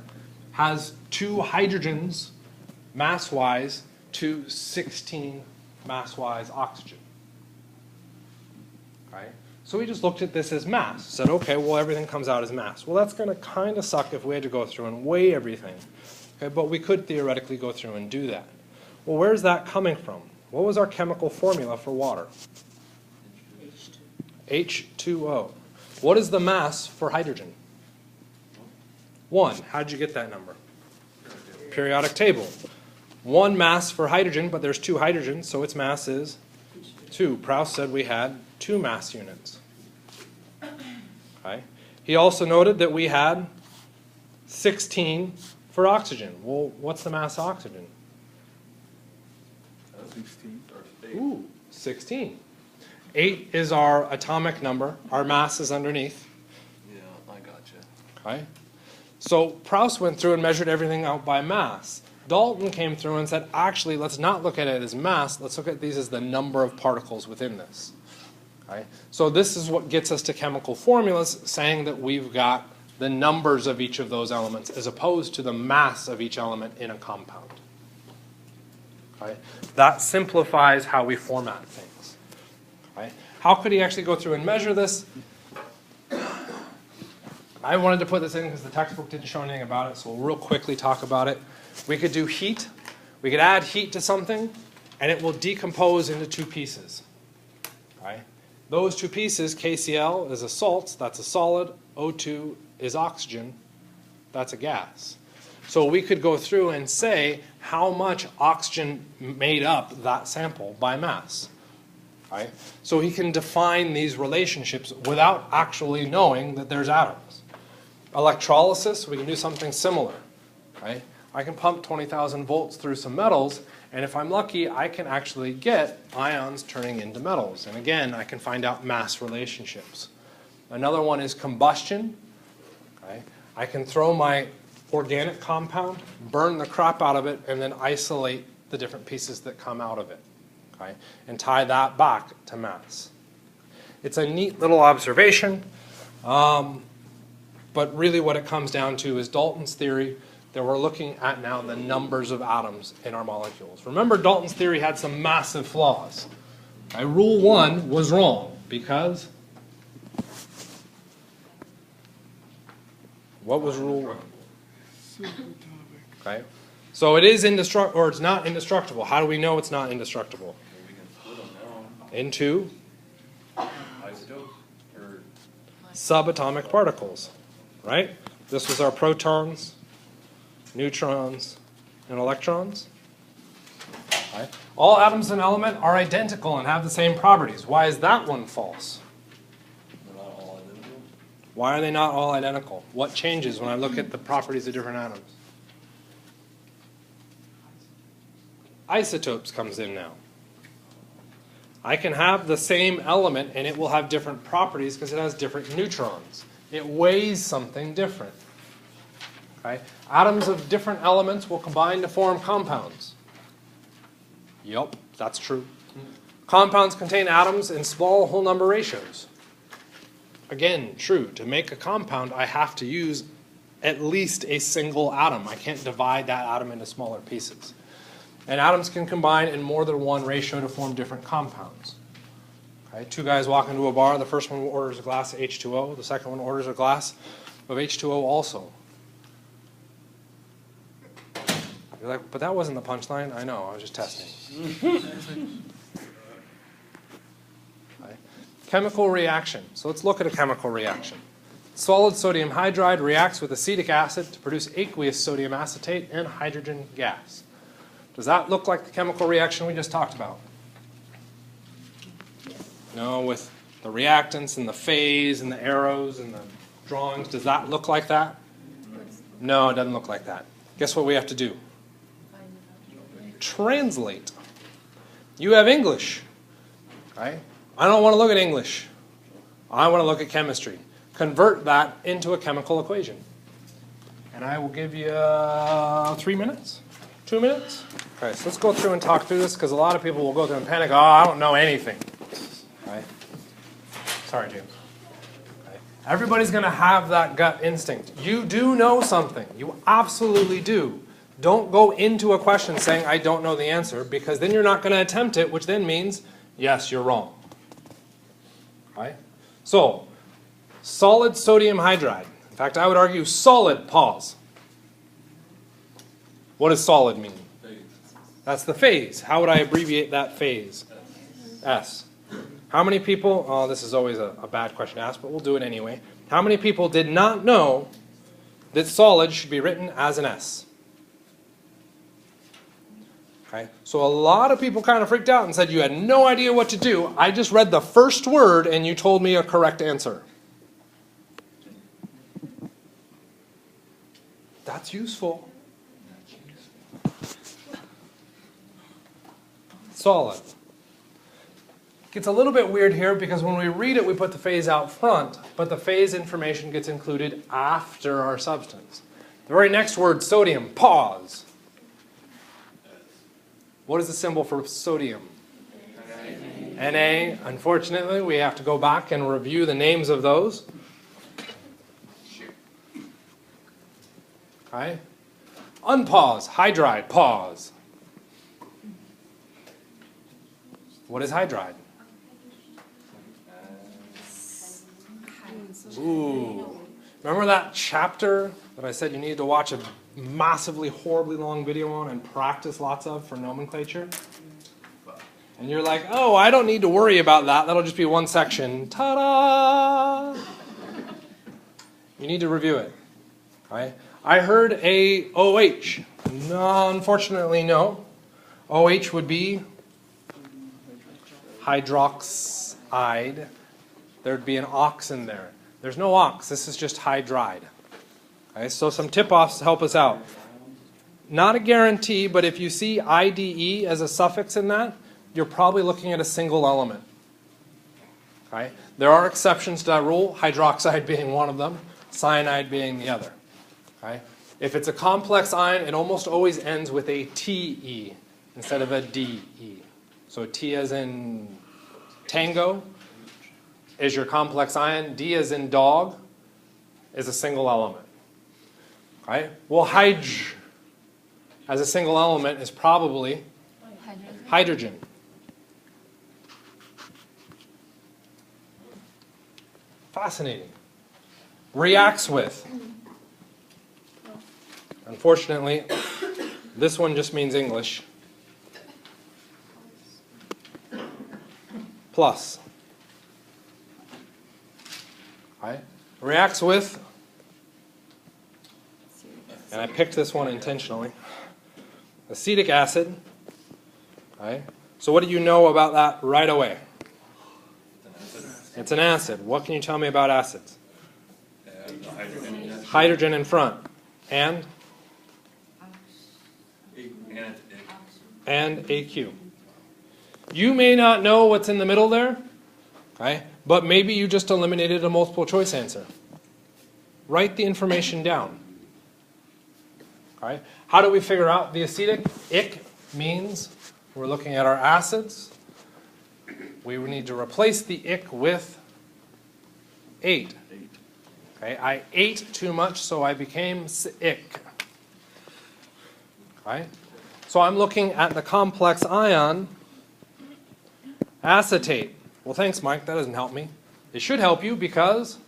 S1: has 2 hydrogens mass-wise to 16 mass-wise oxygen. Okay? So we just looked at this as mass. Said, okay, well, everything comes out as mass. Well, that's going to kind of suck if we had to go through and weigh everything. Okay, but we could theoretically go through and do that. Well, where's that coming from? What was our chemical formula for water? H2O. What is the mass for hydrogen? 1. How did you get that number? Periodic table. 1 mass for hydrogen, but there's 2 hydrogens, so its mass is 2. Proust said we had 2 mass units. Okay. He also noted that we had 16 for oxygen. Well, what's the mass of oxygen?
S7: 16 or 8.
S1: Ooh, 16. 8 is our atomic number. Our mass is underneath. Okay? So Proust went through and measured everything out by mass. Dalton came through and said, actually, let's not look at it as mass, let's look at these as the number of particles within this. Okay? So this is what gets us to chemical formulas, saying that we've got the numbers of each of those elements as opposed to the mass of each element in a compound. Okay? That simplifies how we format things. Okay? How could he actually go through and measure this? I wanted to put this in because the textbook didn't show anything about it, so we'll real quickly talk about it. We could do heat. We could add heat to something, and it will decompose into two pieces. Okay? Those two pieces, KCl is a salt, that's a solid. O2 is oxygen, that's a gas. So we could go through and say how much oxygen made up that sample by mass. Right? So he can define these relationships without actually knowing that there's atoms. Electrolysis, we can do something similar. Right? I can pump 20,000 volts through some metals, and if I'm lucky, I can actually get ions turning into metals. And again, I can find out mass relationships. Another one is combustion. Okay? I can throw my organic compound, burn the crap out of it, and then isolate the different pieces that come out of it. Okay? And tie that back to mass. It's a neat little observation, but really what it comes down to is Dalton's theory that we're looking at now the numbers of atoms in our molecules. Remember, Dalton's theory had some massive flaws. Okay? Rule 1 was wrong because what was rule 1? Okay. So it is indestructible, or it's not indestructible. How do we know it's not indestructible?
S2: We can split them down.
S1: Into
S2: Isotopes, or
S1: subatomic particles, right? This was our protons, neutrons, and electrons. Right? All atoms in an element are identical and have the same properties. Why is that one false?
S2: they're not all identical.
S1: Why are they not all identical? What changes when I look at the properties of different atoms? Isotopes comes in now. I can have the same element and it will have different properties because it has different neutrons. It weighs something different. Okay? Atoms of different elements will combine to form compounds. Yup, that's true. Compounds contain atoms in small whole number ratios. Again, true. To make a compound, I have to use at least a single atom. I can't divide that atom into smaller pieces. And atoms can combine in more than one ratio to form different compounds. Okay? Two guys walk into a bar. The first one orders a glass of H2O. The second one orders a glass of H2O also. You're like, but that wasn't the punchline. I know, I was just testing. Okay. Chemical reaction. So let's look at a chemical reaction. Solid sodium hydride reacts with acetic acid to produce aqueous sodium acetate and hydrogen gas. Does that look like the chemical reaction we just talked about? No, with the reactants and the phase and the arrows and the drawings, does that look like that? No, it doesn't look like that. Guess what we have to do? Translate. You have English. Right? I don't want to look at English. I want to look at chemistry. Convert that into a chemical equation. And I will give you 3 minutes? 2 minutes? Okay, so let's go through and talk through this because a lot of people will go through and panic. Oh, I don't know anything. Right? Sorry, James. Okay. Everybody's going to have that gut instinct. You do know something. You absolutely do. Don't go into a question saying, I don't know the answer, because then you're not going to attempt it, which then means, yes, you're wrong. Right? So, solid sodium hydride. In fact, I would argue solid, pause. What does solid mean?
S2: Phase.
S1: That's the phase. How would I abbreviate that phase? S. How many people, oh, this is always a bad question to ask, but we'll do it anyway. How many people did not know that solid should be written as an S? Okay. So a lot of people kind of freaked out and said you had no idea what to do. I just read the first word and you told me a correct answer. That's useful. Solid. Gets a little bit weird here because when we read it, we put the phase out front, but the phase information gets included after our substance. The very next word, sodium, pause. What is the symbol for sodium? Na. Unfortunately, we have to go back and review the names of those. Okay. Unpause, hydride, pause. What is hydride? Ooh. Remember that chapter that I said you needed to watch a massively, horribly long video on and practice lots of for nomenclature? And you're like, oh, I don't need to worry about that. That'll just be one section. Ta-da! You need to review it. Right? I heard a OH. No, unfortunately, no. OH would be hydroxide. There'd be an ox in there. There's no ox. This is just hydride. Okay, so some tip-offs to help us out. Not a guarantee, but if you see IDE as a suffix in that, you're probably looking at a single element. Okay? There are exceptions to that rule, hydroxide being one of them, cyanide being the other. Okay? If it's a complex ion, it almost always ends with a TE instead of a DE. So T as in tango is your complex ion. D as in dog is a single element. Okay? Well, hydr as a single element is probably hydrogen. Fascinating. Reacts with. Unfortunately, this one just means English. Plus. Right? Reacts with, and I picked this one intentionally, acetic acid. Right? So what do you know about that right away? It's an acid. What can you tell me about acids? Hydrogen in front. And AQ. You may not know what's in the middle there, okay? But maybe you just eliminated a multiple choice answer. Write the information down. Okay? How do we figure out the acetic? Ic means we're looking at our acids. We need to replace the ic with 8. Okay? I ate too much, so I became sick. Okay? So I'm looking at the complex ion acetate. Well, thanks, Mike. That doesn't help me. It should help you because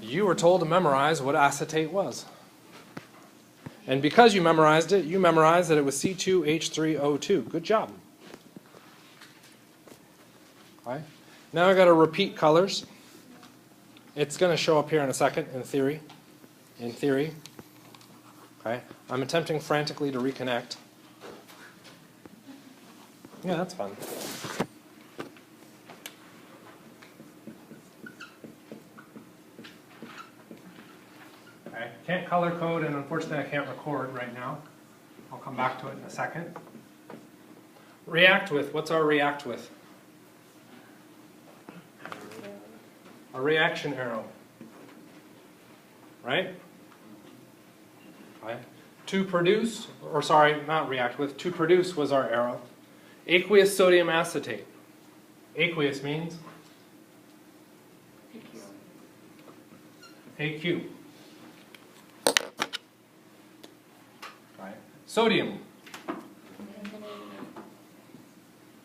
S1: you were told to memorize what acetate was. And because you memorized it, you memorized that it was C2H3O2. Good job. Okay. Now I've got to repeat colors. It's going to show up here in a second in theory. In theory. Okay. I'm attempting frantically to reconnect. Yeah, that's fun. Okay. Can't color code, and unfortunately I can't record right now. I'll come back to it in a second. React with. What's our react with? A reaction arrow. Right? Okay. To produce, or sorry, not react with, to produce was our arrow. Aqueous sodium acetate. Aqueous means? AQ. Right. Sodium.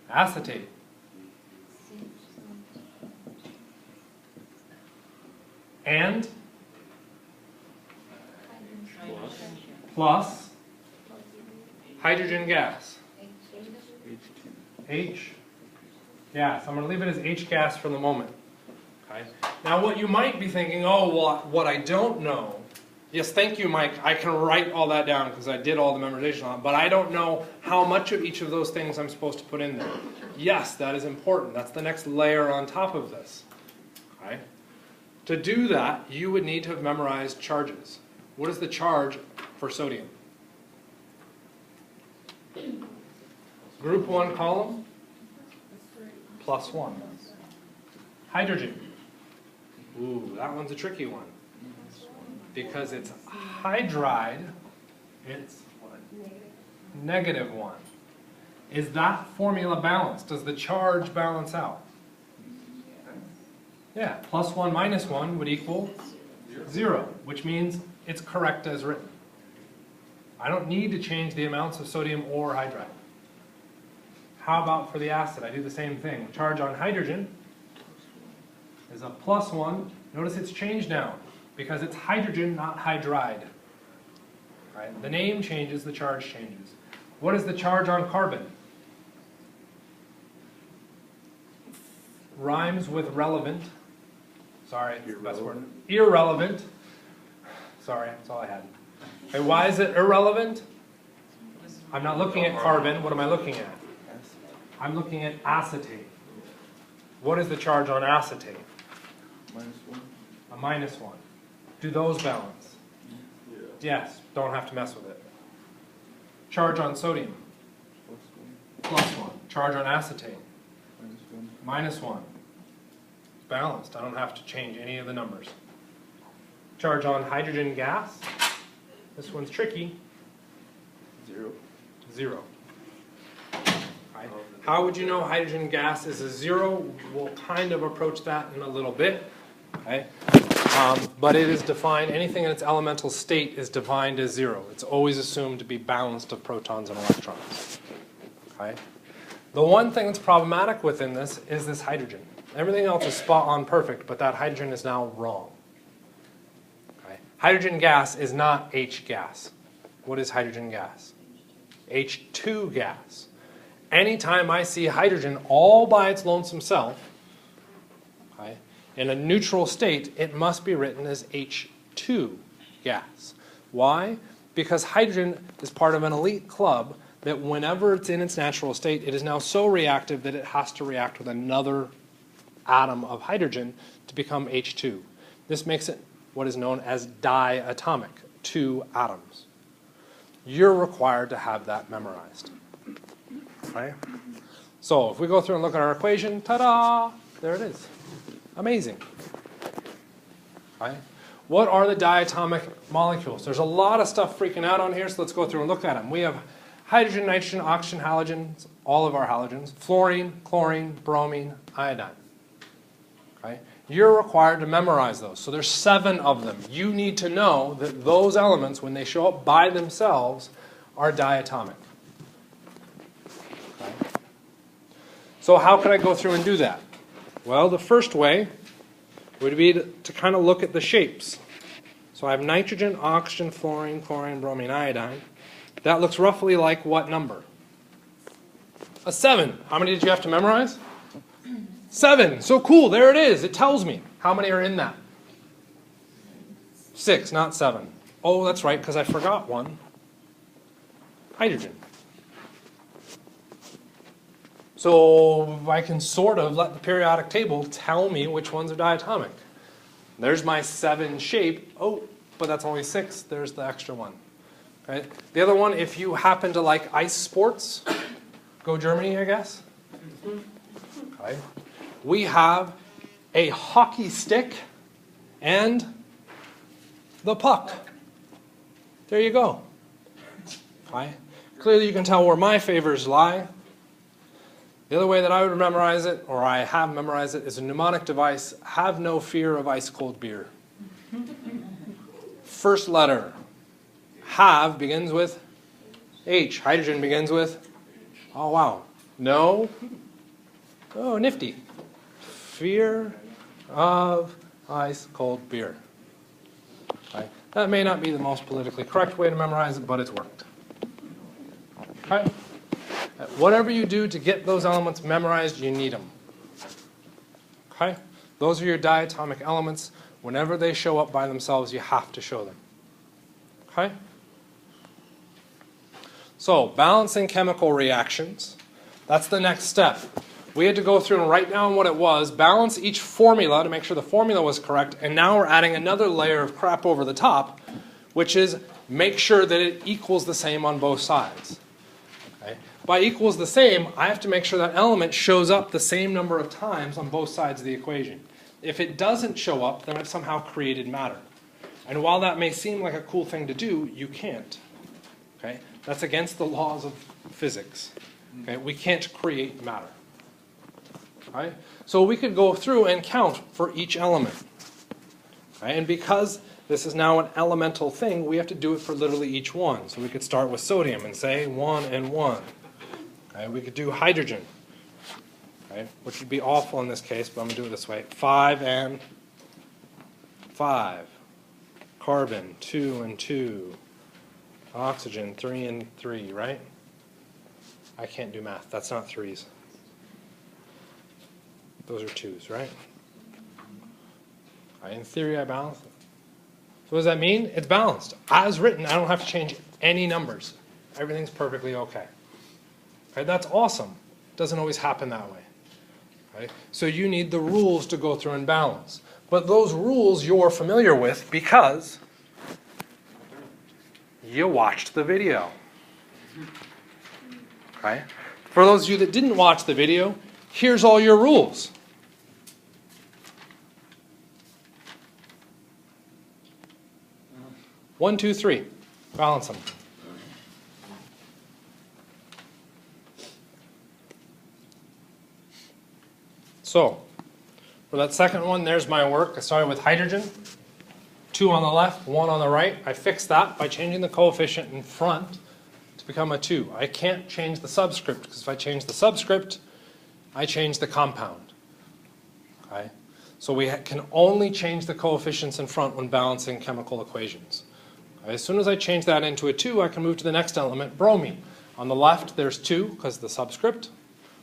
S1: Acetate. And? Plus hydrogen gas. H gas. I'm going to leave it as H gas for the moment. Okay. Now what you might be thinking, oh, well, what I don't know, yes, thank you, Mike, I can write all that down because I did all the memorization on it, but I don't know how much of each of those things I'm supposed to put in there. Yes, that is important. That's the next layer on top of this. Okay. To do that, you would need to have memorized charges. What is the charge for sodium? Group 1 column? plus 1. Hydrogen. Ooh, that one's a tricky one. Because it's hydride, it's negative 1. Is that formula balanced? Does the charge balance out? Yeah, plus 1 minus 1 would equal 0, which means it's correct as written. I don't need to change the amounts of sodium or hydride. How about for the acid? I do the same thing. Charge on hydrogen is a plus 1. Notice it's changed now because it's hydrogen, not hydride. Right? The name changes, the charge changes. What is the charge on carbon? Rhymes with relevant. Sorry, it's the best word. Irrelevant. Sorry, that's all I had. Okay, why is it irrelevant? I'm not looking at carbon. What am I looking at? I'm looking at acetate. What is the charge on acetate?
S2: -1.
S1: A -1. Do those balance? Yes, don't have to mess with it. Charge on sodium? +1. Charge on acetate? -1. Balanced. I don't have to change any of the numbers. Charge on hydrogen gas? This one's tricky.
S2: 0.
S1: 0. Right. How would you know hydrogen gas is a 0? We'll kind of approach that in a little bit. Okay. But it is defined, anything in its elemental state is defined as 0. It's always assumed to be balanced of protons and electrons. Okay. The one thing that's problematic within this is this hydrogen. Everything else is spot on perfect, but that hydrogen is now wrong. Okay. Hydrogen gas is not H gas. What is hydrogen gas? H2 gas. Anytime I see hydrogen all by its lonesome self, okay, in a neutral state, it must be written as H2 gas. Why? Because hydrogen is part of an elite club that whenever it's in its natural state, it is now so reactive that it has to react with another atom of hydrogen to become H2. This makes it what is known as diatomic, 2 atoms. You're required to have that memorized. Right? So if we go through and look at our equation, ta-da, there it is. Amazing. Right? What are the diatomic molecules? There's a lot of stuff freaking out on here, so let's go through and look at them. We have hydrogen, nitrogen, oxygen, halogens, all of our halogens, fluorine, chlorine, bromine, iodine. Okay? You're required to memorize those. So there's 7 of them. You need to know that those elements, when they show up by themselves, are diatomic. Okay? So how can I go through and do that? Well, the first way would be to kind of look at the shapes. So I have nitrogen, oxygen, fluorine, chlorine, bromine, iodine. That looks roughly like what number? A 7. How many did you have to memorize? 7. So cool, there it is. It tells me. How many are in that? 6, not 7. Oh, that's right, because I forgot one. Hydrogen. So I can sort of let the periodic table tell me which ones are diatomic. There's my 7 shape. Oh, but that's only 6. There's the extra one. Okay. The other one, if you happen to like ice sports, go Germany, I guess. Okay. We have a hockey stick and the puck. There you go. Okay. Clearly you can tell where my favors lie. The other way that I would memorize it, or I have memorized it, is a mnemonic device. Have no fear of ice-cold beer. First letter. Have begins with H. Hydrogen begins with, oh wow, no. Oh, nifty. Fear of ice-cold beer. Right. That may not be the most politically correct way to memorize it, but it's worked. Okay. Whatever you do to get those elements memorized, you need them. Okay? Those are your diatomic elements. Whenever they show up by themselves, you have to show them. Okay? So, balancing chemical reactions. That's the next step. We had to go through and write down what it was, balance each formula to make sure the formula was correct, and now we're adding another layer of crap over the top, which is make sure that it equals the same on both sides. Okay? by equals the same, I have to make sure that element shows up the same number of times on both sides of the equation. If it doesn't show up, then I've somehow created matter. And while that may seem like a cool thing to do, you can't. Okay? That's against the laws of physics. Okay? We can't create matter. Right? So we could go through and count for each element. Right? And because this is now an elemental thing, we have to do it for literally each one. So we could start with sodium and say 1 and 1. Okay? We could do hydrogen, okay? Which would be awful in this case, but I'm going to do it this way. 5 and 5. Carbon, 2 and 2. Oxygen, 3 and 3, right? I can't do math. That's not 3s. Those are 2s, right? In theory, I balance it. So what does that mean? It's balanced. As written, I don't have to change any numbers. Everything's perfectly okay. Right? That's awesome. It doesn't always happen that way. Right? So you need the rules to go through and balance. But those rules you're familiar with because you watched the video. Okay? For those of you that didn't watch the video, here's all your rules. One, two, three. Balance them. So, for that second one, there's my work. I started with hydrogen. 2 on the left, 1 on the right. I fixed that by changing the coefficient in front to become a 2. I can't change the subscript, because if I change the subscript, I change the compound. Okay? So we can only change the coefficients in front when balancing chemical equations. Okay? As soon as I change that into a 2, I can move to the next element, bromine. On the left, there's 2, because of the subscript.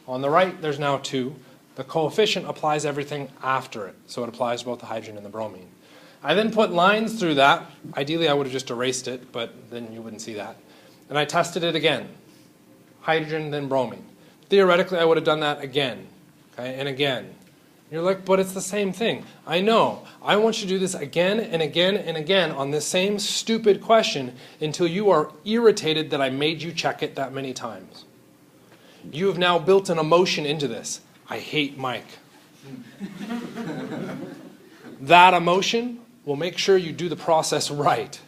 S1: On the right, there's now 2. The coefficient applies everything after it, so it applies to both the hydrogen and the bromine. I then put lines through that. Ideally, I would have just erased it, but then you wouldn't see that. And I tested it again. Hydrogen, then bromine. Theoretically, I would have done that again, okay, and again. You're like, but it's the same thing. I know. I want you to do this again and again and again on this same stupid question until you are irritated that I made you check it that many times. You have now built an emotion into this. I hate Mike. That emotion will make sure you do the process right.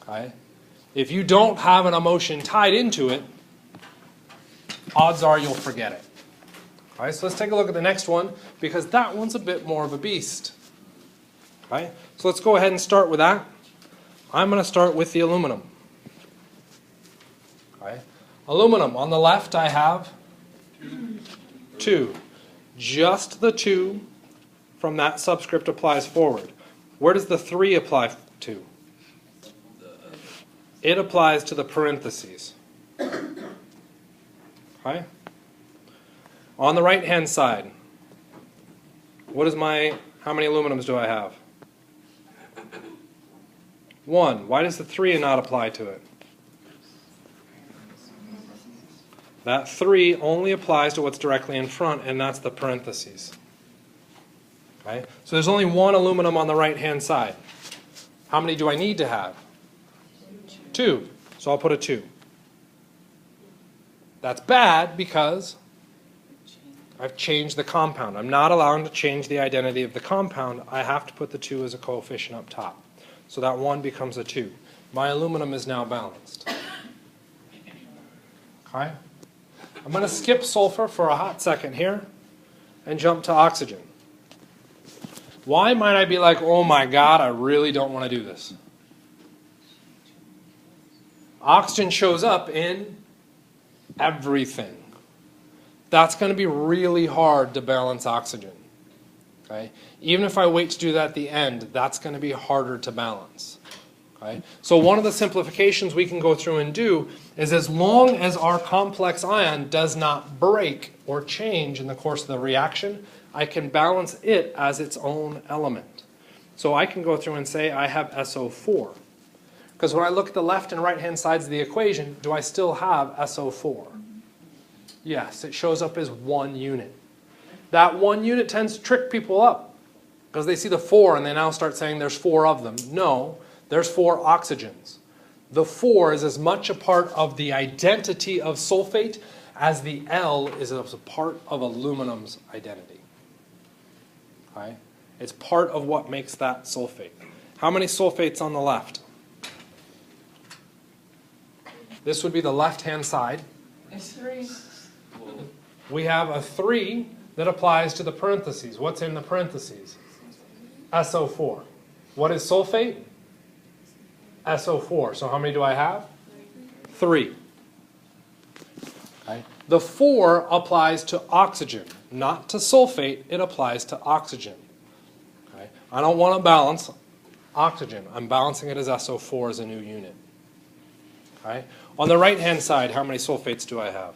S1: Okay? If you don't have an emotion tied into it, odds are you'll forget it. Okay, so let's take a look at the next one, because that one's a bit more of a beast. Okay? So let's go ahead and start with that. I'm going to start with the aluminum. Okay? Aluminum, on the left I have 2. Just the 2 from that subscript applies forward. Where does the 3 apply to? It applies to the parentheses. Okay? On the right-hand side, what is how many aluminums do I have? 1. Why does the 3 not apply to it? That 3 only applies to what's directly in front, and that's the parentheses. Okay? So there's only 1 aluminum on the right-hand side. How many do I need to have? 2. So I'll put a 2. That's bad because I've changed the compound. I'm not allowing to change the identity of the compound. I have to put the 2 as a coefficient up top. So that 1 becomes a 2. My aluminum is now balanced. Okay? I'm going to skip sulfur for a hot second here and jump to oxygen. Why might I be like, oh my God, I really don't want to do this? Oxygen shows up in everything. That's going to be really hard to balance oxygen. Okay? Even if I wait to do that at the end, that's going to be harder to balance. Okay? So one of the simplifications we can go through and do is, as long as our complex ion does not break or change in the course of the reaction, I can balance it as its own element. So I can go through and say I have SO4. Because when I look at the left and right-hand sides of the equation, do I still have SO4? Yes, it shows up as 1 unit. That 1 unit tends to trick people up because they see the 4 and they now start saying there's 4 of them. No, there's 4 oxygens. The 4 is as much a part of the identity of sulfate as the L is a part of aluminum's identity. Okay? It's part of what makes that sulfate. How many sulfates on the left? This would be the left-hand side.
S3: It's 3.
S1: We have a 3 that applies to the parentheses. What's in the parentheses? SO4. What is sulfate? SO4. So how many do I have? 3. Okay. The 4 applies to oxygen, not to sulfate. It applies to oxygen. Okay. I don't want to balance oxygen. I'm balancing it as SO4 as a new unit. Okay. On the right-hand side, how many sulfates do I have?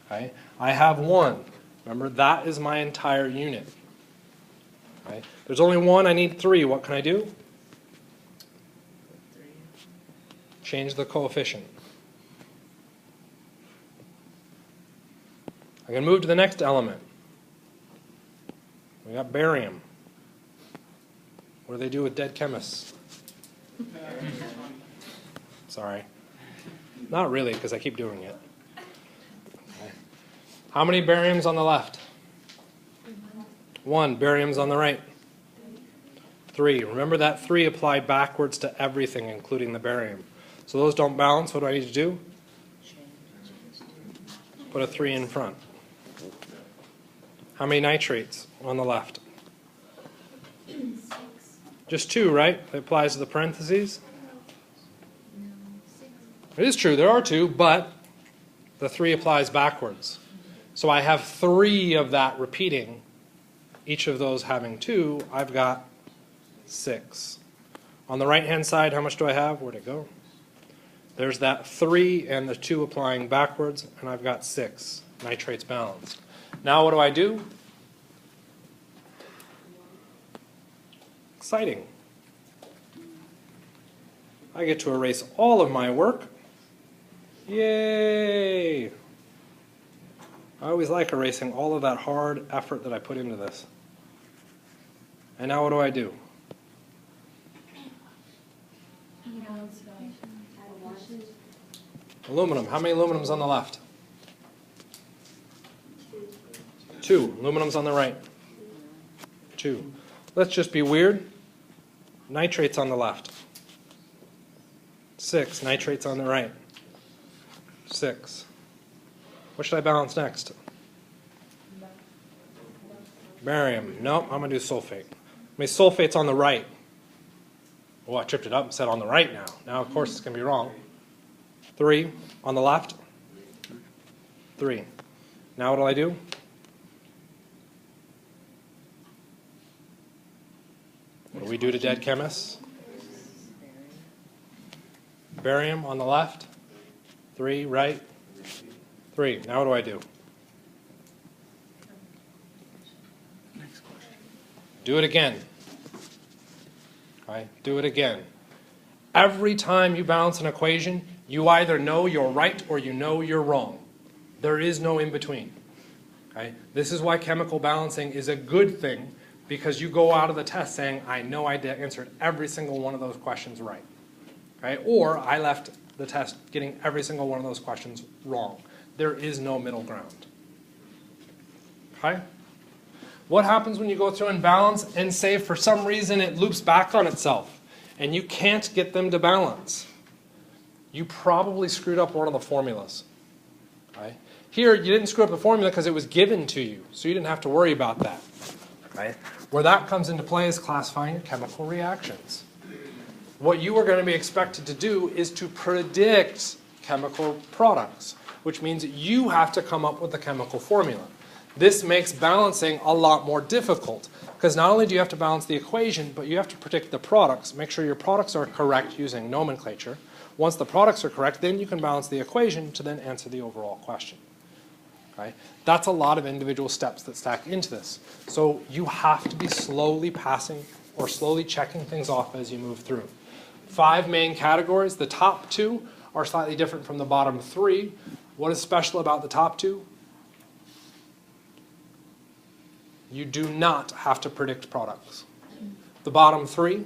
S1: Okay. I have 1. Remember, that is my entire unit. Okay. There's only 1. I need 3. What can I do? Change the coefficient. I can move to the next element. We got barium. What do they do with dead chemists? Sorry. Not really, because I keep doing it. Okay. How many bariums on the left? 1. Bariums on the right? 3. Remember that 3 applied backwards to everything, including the barium. So those don't balance. What do I need to do? Put a 3 in front. How many nitrates on the left? Just 2, right? That applies to the parentheses. It is true, there are 2, but the 3 applies backwards. So I have 3 of that repeating. Each of those having 2, I've got 6. On the right-hand side, how much do I have? Where'd it go? There's that 3 and the 2 applying backwards, and I've got 6. Nitrates balanced. Now what do? Exciting. I get to erase all of my work. Yay! I always like erasing all of that hard effort that I put into this. And now what do? Aluminum. How many aluminums on the left? 2. Aluminums on the right? 2. Let's just be weird. Nitrates on the left. 6. Nitrates on the right. 6. What should I balance next? Barium. Nope, I'm going to do sulfate. How many sulfates on the right? Oh, I tripped it up and said on the right now. Now, of course, it's going to be wrong. 3 on the left. 3. Now what do? What do we do to dead chemists? Barium on the left. 3, right? 3. Now what do? Do it again. Okay, do it again. Every time you balance an equation, you either know you're right or you know you're wrong. There is no in between. Okay? This is why chemical balancing is a good thing, because you go out of the test saying, I know I answered every single one of those questions right. Okay? Or I left the test getting every single one of those questions wrong. There is no middle ground. Okay? What happens when you go through and balance and say for some reason it loops back on itself and you can't get them to balance? You probably screwed up one of the formulas. Okay? Here, you didn't screw up the formula because it was given to you, so you didn't have to worry about that. Okay? Where that comes into play is classifying your chemical reactions. What you are going to be expected to do is to predict chemical products, which means you have to come up with the chemical formula. This makes balancing a lot more difficult, because not only do you have to balance the equation, but you have to predict the products, make sure your products are correct using nomenclature. Once the products are correct, then you can balance the equation to then answer the overall question. Okay? That's a lot of individual steps that stack into this. So you have to be slowly passing or slowly checking things off as you move through. 5 main categories. The top 2 are slightly different from the bottom 3. What is special about the top 2? You do not have to predict products. The bottom 3,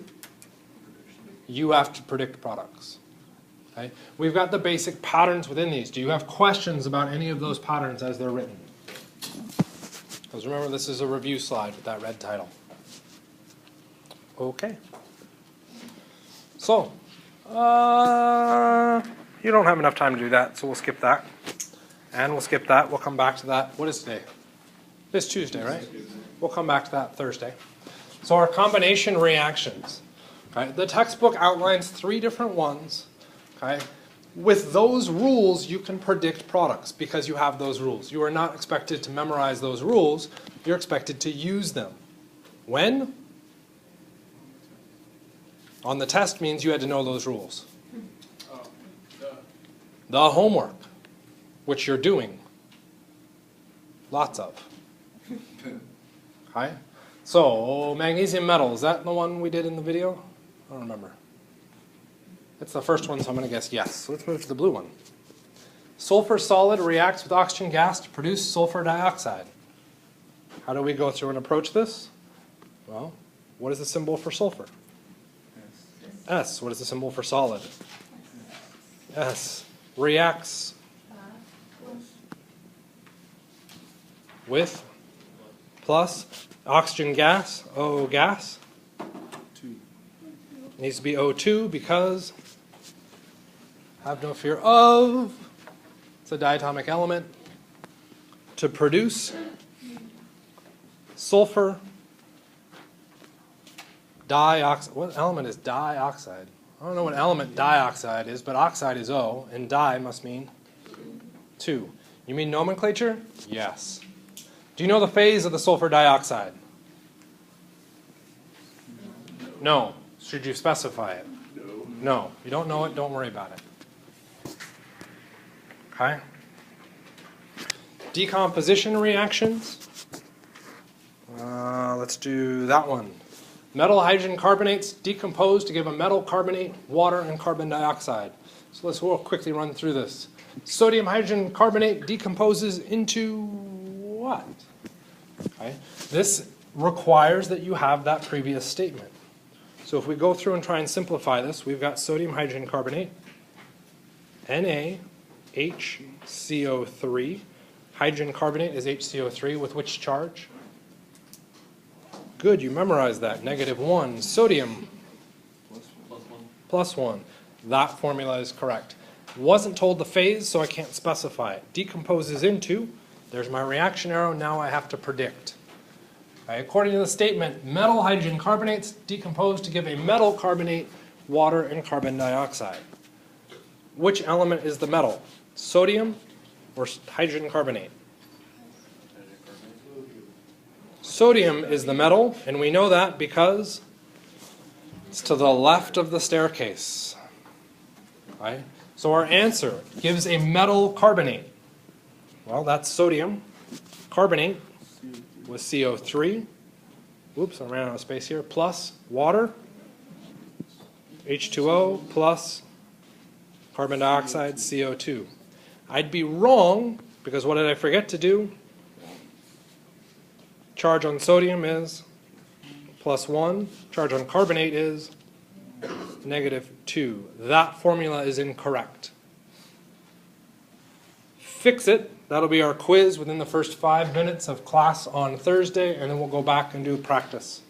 S1: You have to predict products. Okay? We've got the basic patterns within these. Do you have questions about any of those patterns as they're written? Because remember, this is a review slide with that red title. Okay. So, you don't have enough time to do that, so we'll skip that. And we'll skip that. We'll come back to that. What is today? It's Tuesday, right? We'll come back to that Thursday. So our combination reactions. Okay? The textbook outlines 3 different ones. Okay? With those rules, you can predict products because you have those rules. You are not expected to memorize those rules. You're expected to use them. When? On the test means you had to know those rules. The homework, which you're doing. Lots of. Okay? So, magnesium metal, is that the one we did in the video? I don't remember. It's the first one, so I'm going to guess yes. So let's move to the blue one. Sulfur solid reacts with oxygen gas to produce sulfur dioxide. How do we go through and approach this? Well, what is the symbol for sulfur? S. What is the symbol for solid? S. Reacts with plus oxygen gas, O gas. Needs to be O2 because, have no fear of, it's a diatomic element, to produce sulfur dioxide. What element is dioxide? I don't know what element dioxide is, but oxide is O, and di must mean 2. You mean nomenclature? Yes. Do you know the phase of the sulfur dioxide? No. Should you specify it? No. You don't know it, don't worry about it. Okay? Decomposition reactions. Let's do that one. Metal hydrogen carbonates decompose to give a metal carbonate, water, and carbon dioxide. So let's quickly run through this. Sodium hydrogen carbonate decomposes into what? Okay. This requires that you have that previous statement. So if we go through and try and simplify this, we've got sodium hydrogen carbonate, NaHCO3. Hydrogen carbonate is HCO3 with which charge? Good, you memorized that. -1. Sodium +1. That formula is correct. Wasn't told the phase, so I can't specify it. Decomposes into, there's my reaction arrow, now I have to predict. Okay, according to the statement, metal hydrogen carbonates decompose to give a metal carbonate, water, and carbon dioxide. Which element is the metal? Sodium or hydrogen carbonate? Sodium is the metal, and we know that because it's to the left of the staircase. Right? So our answer gives a metal carbonate. Well, that's sodium carbonate with CO3. Oops, I ran out of space here. Plus water, H2O, plus carbon dioxide, CO2. I'd be wrong, because what did I forget to do? Charge on sodium is +1. Charge on carbonate is -2. That formula is incorrect. Fix it. That'll be our quiz within the first 5 minutes of class on Thursday, and then we'll go back and do practice.